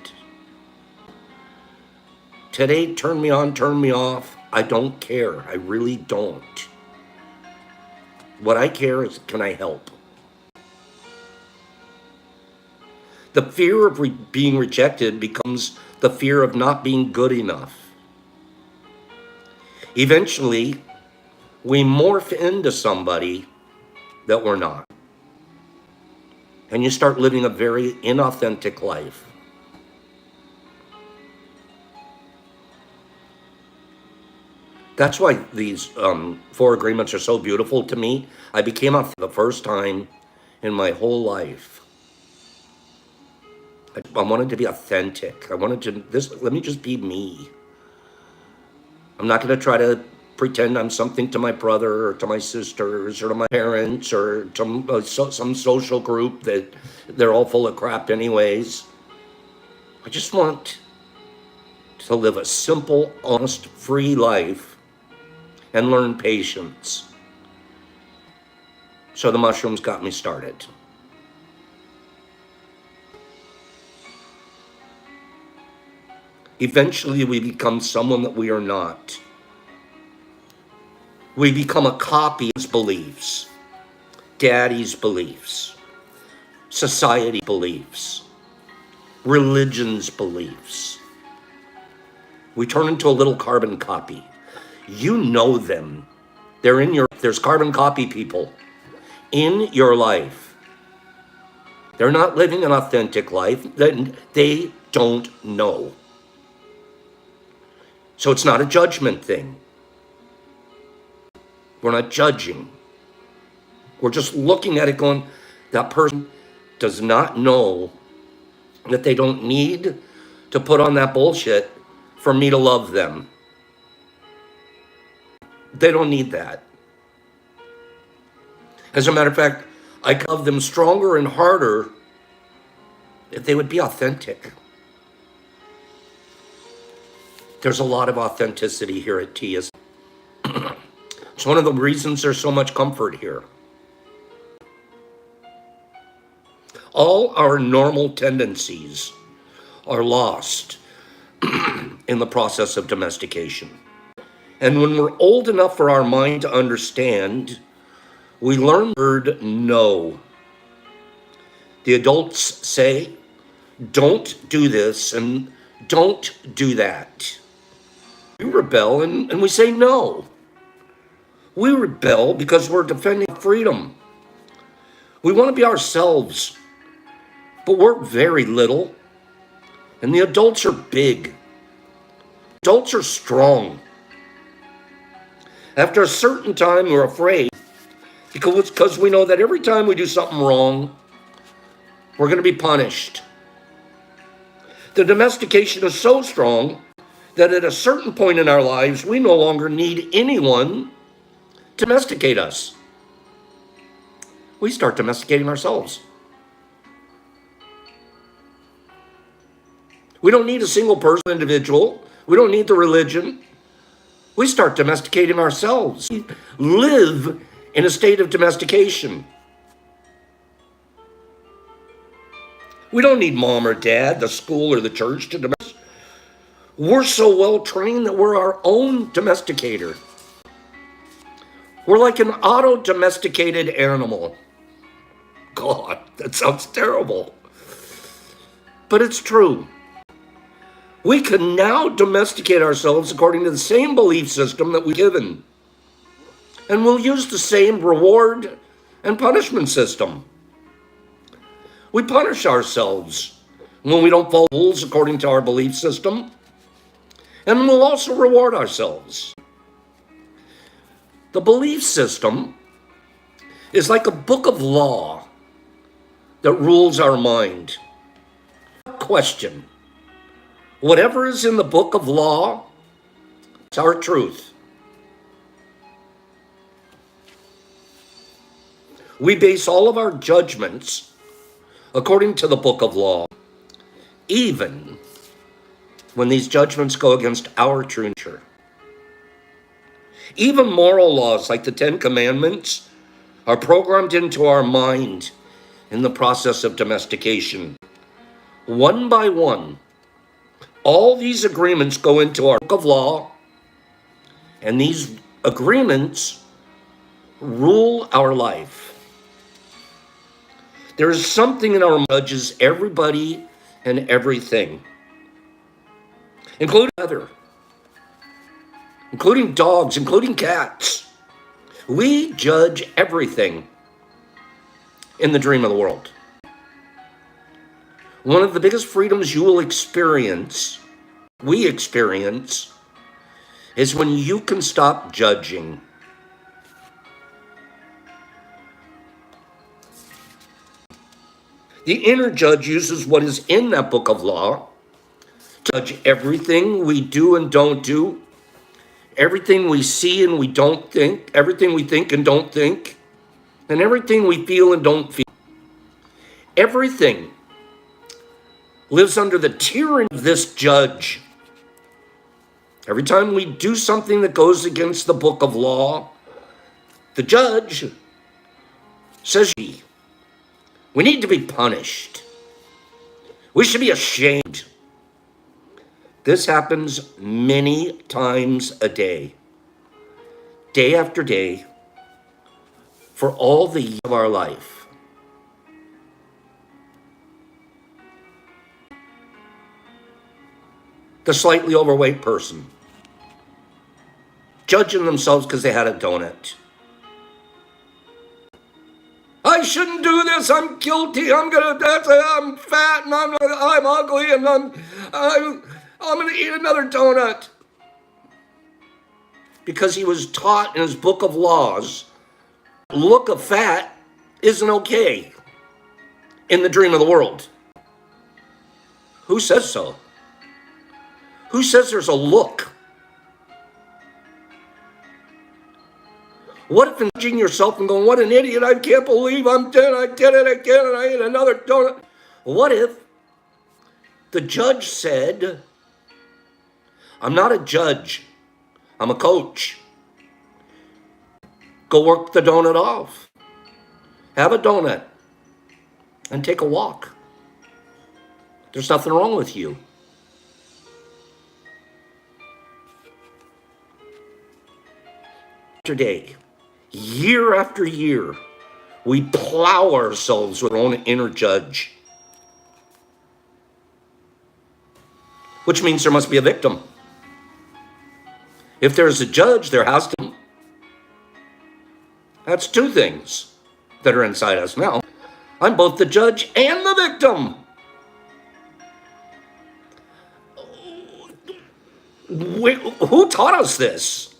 Today, turn me on, turn me off. I don't care. I really don't. What I care is, can I help? The fear of being rejected becomes the fear of not being good enough. Eventually, we morph into somebody that we're not. And you start living a very inauthentic life. That's why these 4 agreements are so beautiful to me. I became for the first time in my whole life. I wanted to be authentic. I wanted to, let me just be me. I'm not going to try to pretend I'm something to my brother or to my sisters or to my parents or to some social group that they're all full of crap anyways. I just want to live a simple, honest, free life and learn patience. So the mushrooms got me started. Eventually, we become someone that we are not. We become a copy of his beliefs, daddy's beliefs, society beliefs, religion's beliefs. We turn into a little carbon copy. You know them. There's carbon copy people in your life. They're not living an authentic life. They don't know. So it's not a judgment thing. We're not judging. We're just looking at it going, that person does not know that they don't need to put on that bullshit for me to love them. They don't need that. As a matter of fact, I could love them stronger and harder if they would be authentic. There's a lot of authenticity here at TS. It's one of the reasons there's so much comfort here. All our normal tendencies are lost in the process of domestication. And when we're old enough for our mind to understand, we learn the word no. The adults say, don't do this and don't do that. We rebel and we say no. We rebel because we're defending freedom. We want to be ourselves, but we're very little. And the adults are big. Adults are strong. After a certain time, we're afraid because we know that every time we do something wrong, we're going to be punished. The domestication is so strong that at a certain point in our lives, we no longer need anyone to domesticate us. We start domesticating ourselves. We don't need a single person, individual. We don't need the religion. We start domesticating ourselves. We live in a state of domestication. We don't need mom or dad, the school or the church to domesticate. We're so well trained that we're our own domesticator. We're like an auto-domesticated animal. God, that sounds terrible. But it's true. We can now domesticate ourselves according to the same belief system that we've given. And we'll use the same reward and punishment system. We punish ourselves when we don't follow rules according to our belief system. And we'll also reward ourselves. The belief system is like a book of law that rules our mind. Question. Whatever is in the book of law, it's our truth. We base all of our judgments according to the book of law, even when these judgments go against our true nature. Even moral laws like the 10 Commandments are programmed into our mind in the process of domestication. One by one, all these agreements go into our book of law, and these agreements rule our life. There is something in our judges everybody and everything, including other. including dogs, including cats. We judge everything in the dream of the world. One of the biggest freedoms you will experience, we experience, is when you can stop judging. The inner judge uses what is in that book of law to judge everything we do and don't do, everything we see and we don't think, everything we think and don't think, and everything we feel and don't feel. Everything lives under the tyranny of this judge. Every time we do something that goes against the book of law, the judge says we need to be punished. We should be ashamed. This happens many times a day after day, for all the years of our life. The slightly overweight person judging themselves because they had a donut. I shouldn't do this. I'm guilty. I'm fat and I'm ugly and I'm going to eat another donut. Because he was taught in his book of laws, look of fat isn't okay in the dream of the world. Who says so? Who says there's a look? What if judging yourself and going, what an idiot, I can't believe I'm dead, I did it again, and I ate another donut. What if the judge said, I'm not a judge, I'm a coach. Go work the donut off. Have a donut and take a walk. There's nothing wrong with you. Day, year after year, we plow ourselves with our own inner judge. Which means there must be a victim. If there's a judge, there has to be. That's two things that are inside us now. I'm both the judge and the victim. Who taught us this?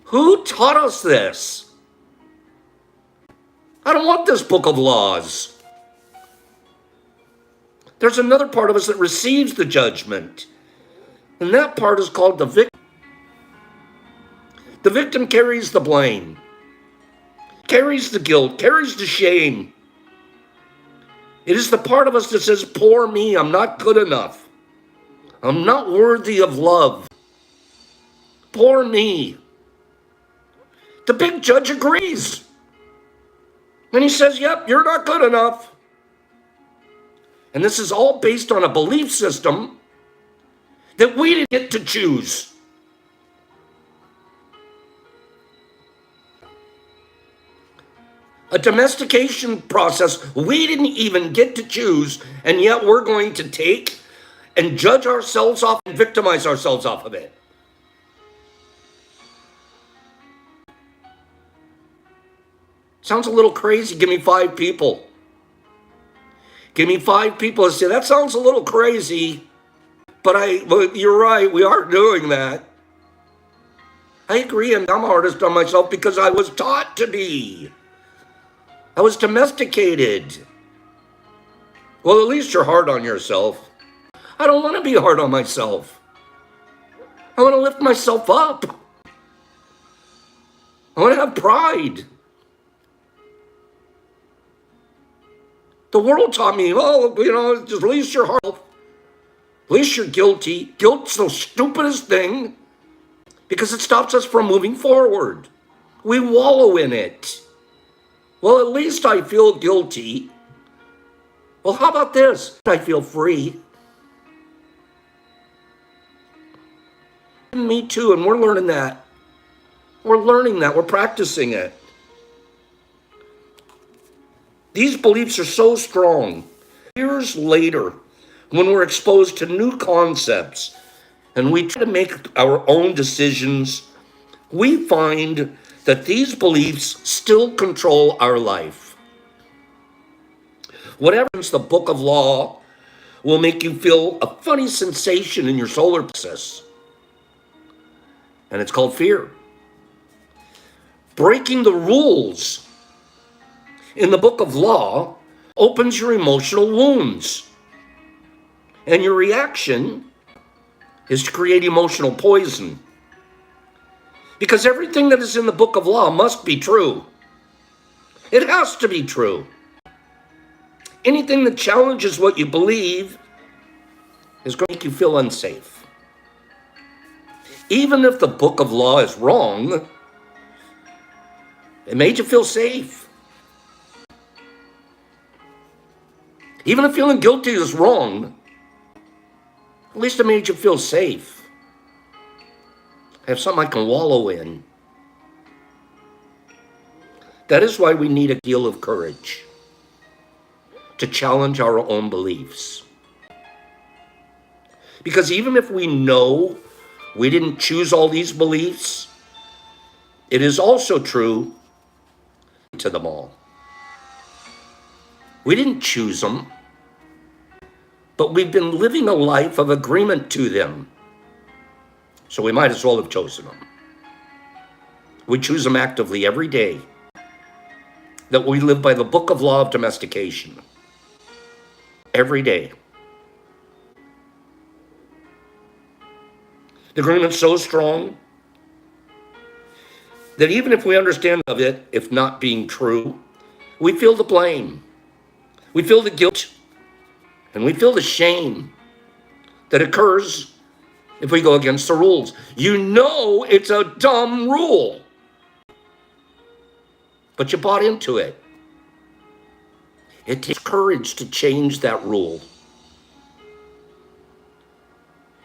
Who taught us this? I don't want this book of laws. There's another part of us that receives the judgment. And that part is called the victim. The victim carries the blame, carries the guilt, carries the shame. It is the part of us that says, poor me, I'm not good enough. I'm not worthy of love. Poor me. The big judge agrees. And he says, yep, you're not good enough. And this is all based on a belief system that we didn't get to choose. A domestication process we didn't even get to choose, and yet we're going to take and judge ourselves off and victimize ourselves off of it. Sounds a little crazy. Give me 5 people. Give me 5 people and say, that sounds a little crazy, but you're right, we are doing that. I agree, and I'm hardest on myself because I was taught to be. I was domesticated. Well, at least you're hard on yourself. I don't want to be hard on myself. I want to lift myself up. I want to have pride. The world taught me, just release your heart. At least you're guilty. Guilt's the stupidest thing because it stops us from moving forward. We wallow in it. Well, at least I feel guilty. Well, how about this? I feel free. Me too, and we're learning that. We're learning that. We're practicing it. These beliefs are so strong. Years later, when we're exposed to new concepts, and we try to make our own decisions, we find that these beliefs still control our life. Whatever is the book of law will make you feel a funny sensation in your solar plexus, and it's called fear. Breaking the rules in the book of law opens your emotional wounds, and your reaction is to create emotional poison. Because everything that is in the book of law must be true. It has to be true. Anything that challenges what you believe is going to make you feel unsafe. Even if the book of law is wrong, it made you feel safe. Even if feeling guilty is wrong, at least it made you feel safe. I have something I can wallow in. That is why we need a deal of courage to challenge our own beliefs. Because even if we know we didn't choose all these beliefs, it is also true to them all. We didn't choose them, but we've been living a life of agreement to them. So we might as well have chosen them. We choose them actively every day. That we live by the book of law of domestication. Every day. The agreement's so strong that even if we understand of it, if not being true, we feel the blame. We feel the guilt. And we feel the shame that occurs if we go against the rules. You know it's a dumb rule, but you bought into it. It takes courage to change that rule.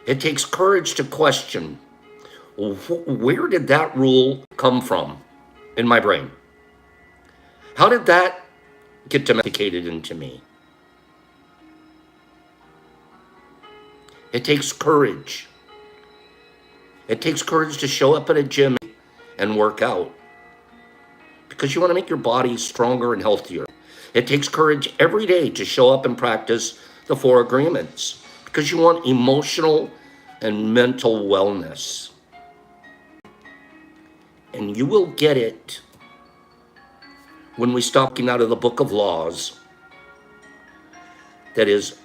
It takes courage to question, where did that rule come from in my brain? How did that get domesticated into me? It takes courage. It takes courage to show up at a gym and work out because you want to make your body stronger and healthier. It takes courage every day to show up and practice the 4 agreements because you want emotional and mental wellness. And you will get it when we stop looking out of the book of laws that is,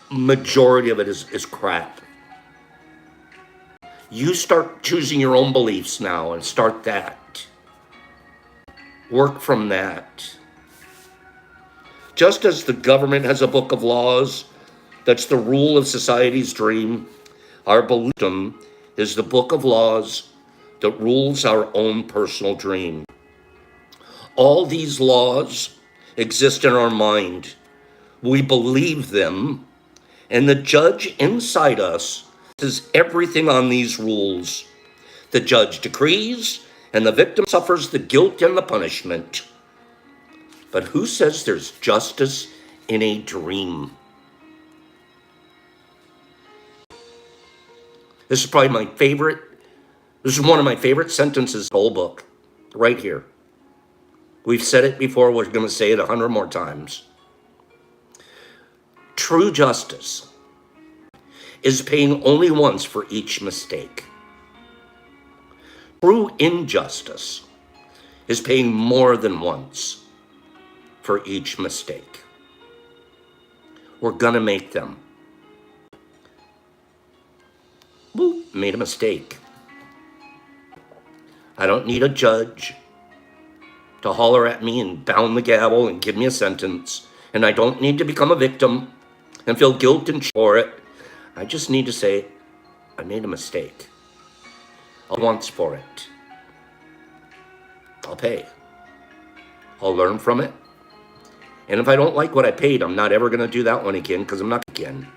majority of it is crap. You start choosing your own beliefs now and start that. Work from that. Just as the government has a book of laws, that's the rule of society's dream, our belief system is the book of laws that rules our own personal dream. All these laws exist in our mind. We believe them, and the judge inside us says everything on these rules. The judge decrees, and the victim suffers the guilt and the punishment. But who says there's justice in a dream? This is probably my favorite. This is one of my favorite sentences in the whole book, right here. We've said it before, we're going to say it 100 more times. True justice is paying only once for each mistake. True injustice is paying more than once for each mistake. We're gonna make them. Boop, made a mistake. I don't need a judge to holler at me and pound the gavel and give me a sentence. And I don't need to become a victim and feel guilt and for it. I just need to say, I made a mistake. I'll once for it. I'll pay. I'll learn from it. And if I don't like what I paid, I'm not ever going to do that one again because I'm not again.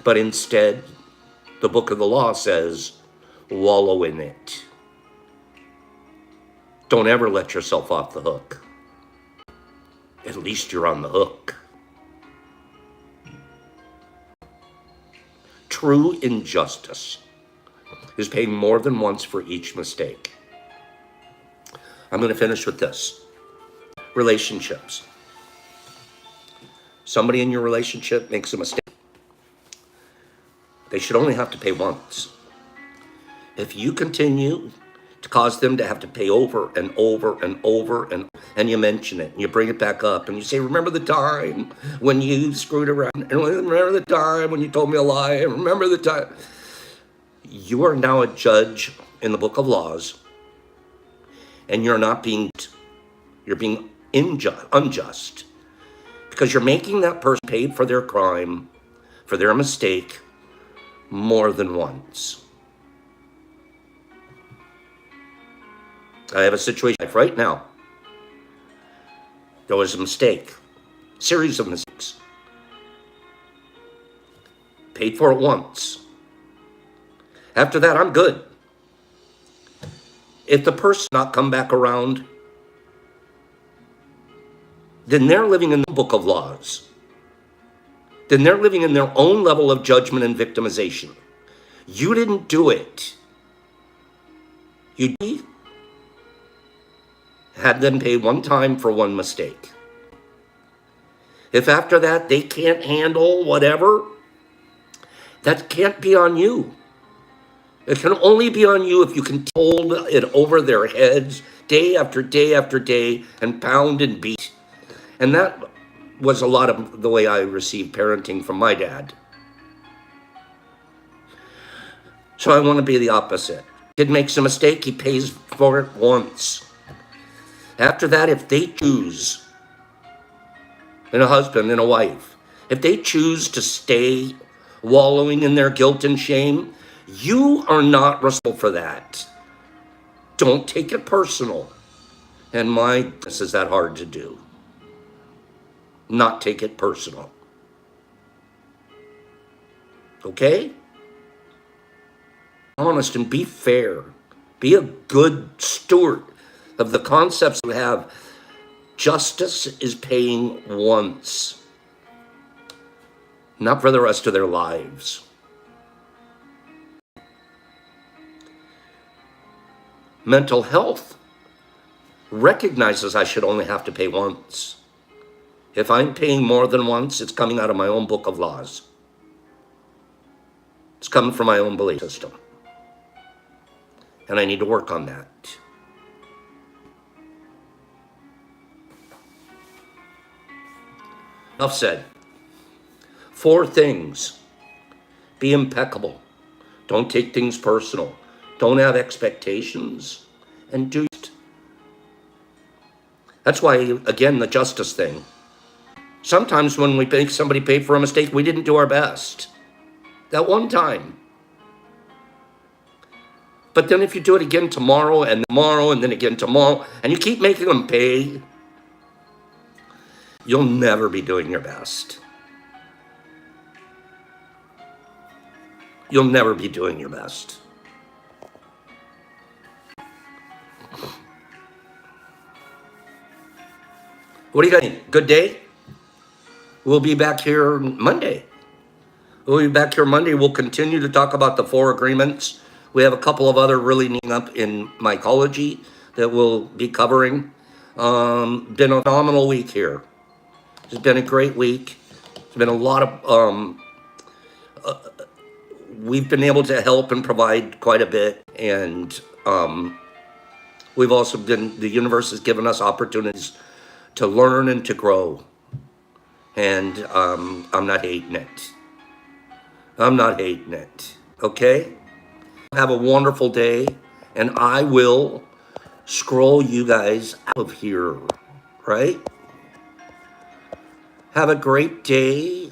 But instead, the book of the law says, wallow in it. Don't ever let yourself off the hook. At least you're on the hook. true injustice is paying more than once for each mistake. I'm going to finish with this. Relationships. Somebody in your relationship makes a mistake. They should only have to pay once. If you continue to cause them to have to pay over and over and over and you mention it and you bring it back up and you say, remember the time when you screwed around, and remember the time when you told me a lie, and remember the time. You are now a judge in the book of laws, and you're being unjust, because you're making that person pay for their crime, for their mistake, more than once. I have a situation right now. There was a mistake, series of mistakes. Paid for it once. After that, I'm good. If the person not come back around, then they're living in the book of laws. Then they're living in their own level of judgment and victimization. You didn't do it. You had them pay one time for one mistake. If after that they can't handle whatever, that can't be on you. It can only be on you if you can hold it over their heads day after day after day and pound and beat. And that was a lot of the way I received parenting from my dad. So I want to be the opposite. Kid makes a mistake, he pays for it once. After that, if they choose, and a husband and a wife, if they choose to stay wallowing in their guilt and shame, you are not responsible for that. Don't take it personal. And this is that hard to do. Not take it personal. Okay? Honest and be fair. Be a good steward of the concepts we have. Justice is paying once, not for the rest of their lives. Mental health recognizes I should only have to pay once. If I'm paying more than once, it's coming out of my own book of laws. It's coming from my own belief system. And I need to work on that. Enough said. 4 things. Be impeccable. Don't take things personal. Don't have expectations. And do it. That's why, again, the justice thing. Sometimes when we make somebody pay for a mistake, we didn't do our best. That one time. But then if you do it again tomorrow and then again tomorrow, and you keep making them pay, you'll never be doing your best. You'll never be doing your best. What do you think? Good day? We'll be back here Monday. We'll continue to talk about the 4 agreements. We have a couple of other really neat up in mycology that we'll be covering. Been a phenomenal week here. It's been a great week. It's been a lot of, we've been able to help and provide quite a bit. And we've also the universe has given us opportunities to learn and to grow. And I'm not hating it. Okay? Have a wonderful day. And I will scroll you guys out of here. Right? Have a great day.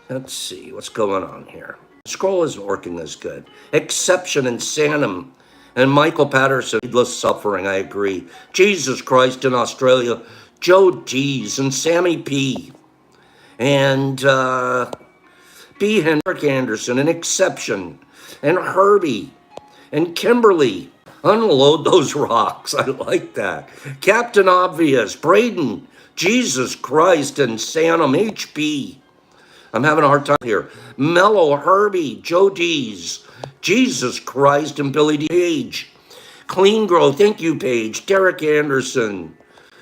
Let's see what's going on here. Scroll isn't working as good. Exception and Sanum. And Michael Patterson, needless suffering, I agree. Jesus Christ in Australia. Joe D's and Sammy P. And B. Hendrick Anderson, and Exception. And Herbie. And Kimberly. Unload those rocks. I like that. Captain Obvious. Braden. Jesus Christ and Sanum HP. I'm having a hard time here. Mellow, Herbie, Joe D's, Jesus Christ, and Billy D. Page. Clean Grow, thank you, Paige. Derek Anderson.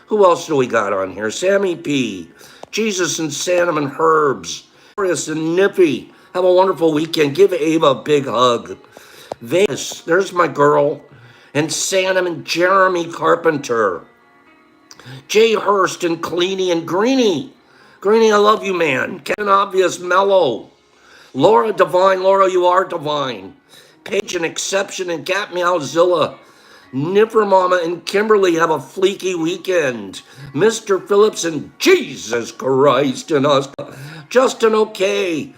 Who else do we got on here? Sammy P. Jesus and Sanum and Herbs. Chris and Nippy. Have a wonderful weekend. Give Ava a big hug. Vegas, there's my girl. And Sanum and Jeremy Carpenter. Jay Hurst and Cleany and Greeny. Greeny, I love you, man. Ken Obvious, Mellow. Laura Divine, Laura, you are divine. Paige and Exception and Cat Meowzilla. Nipper Mama and Kimberly have a fleeky weekend. Mr. Phillips and Jesus Christ and us. Justin OK.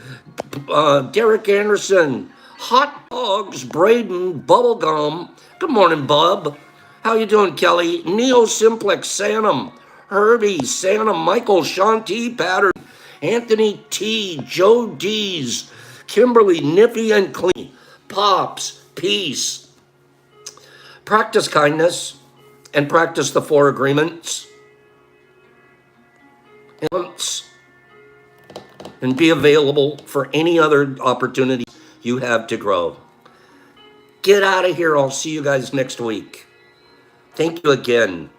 Derek Anderson. Hot Dogs, Braden, Bubblegum. Good morning, Bub. How you doing, Kelly? Neo Simplex, Sanum. Herbie, Sanum, Michael, Shanti, Pattern. Anthony T, Joe D's, Kimberly, Nippy and Clean. Pops, peace. Practice kindness and practice the 4 agreements. And be available for any other opportunity you have to grow. Get out of here. I'll see you guys next week. Thank you again.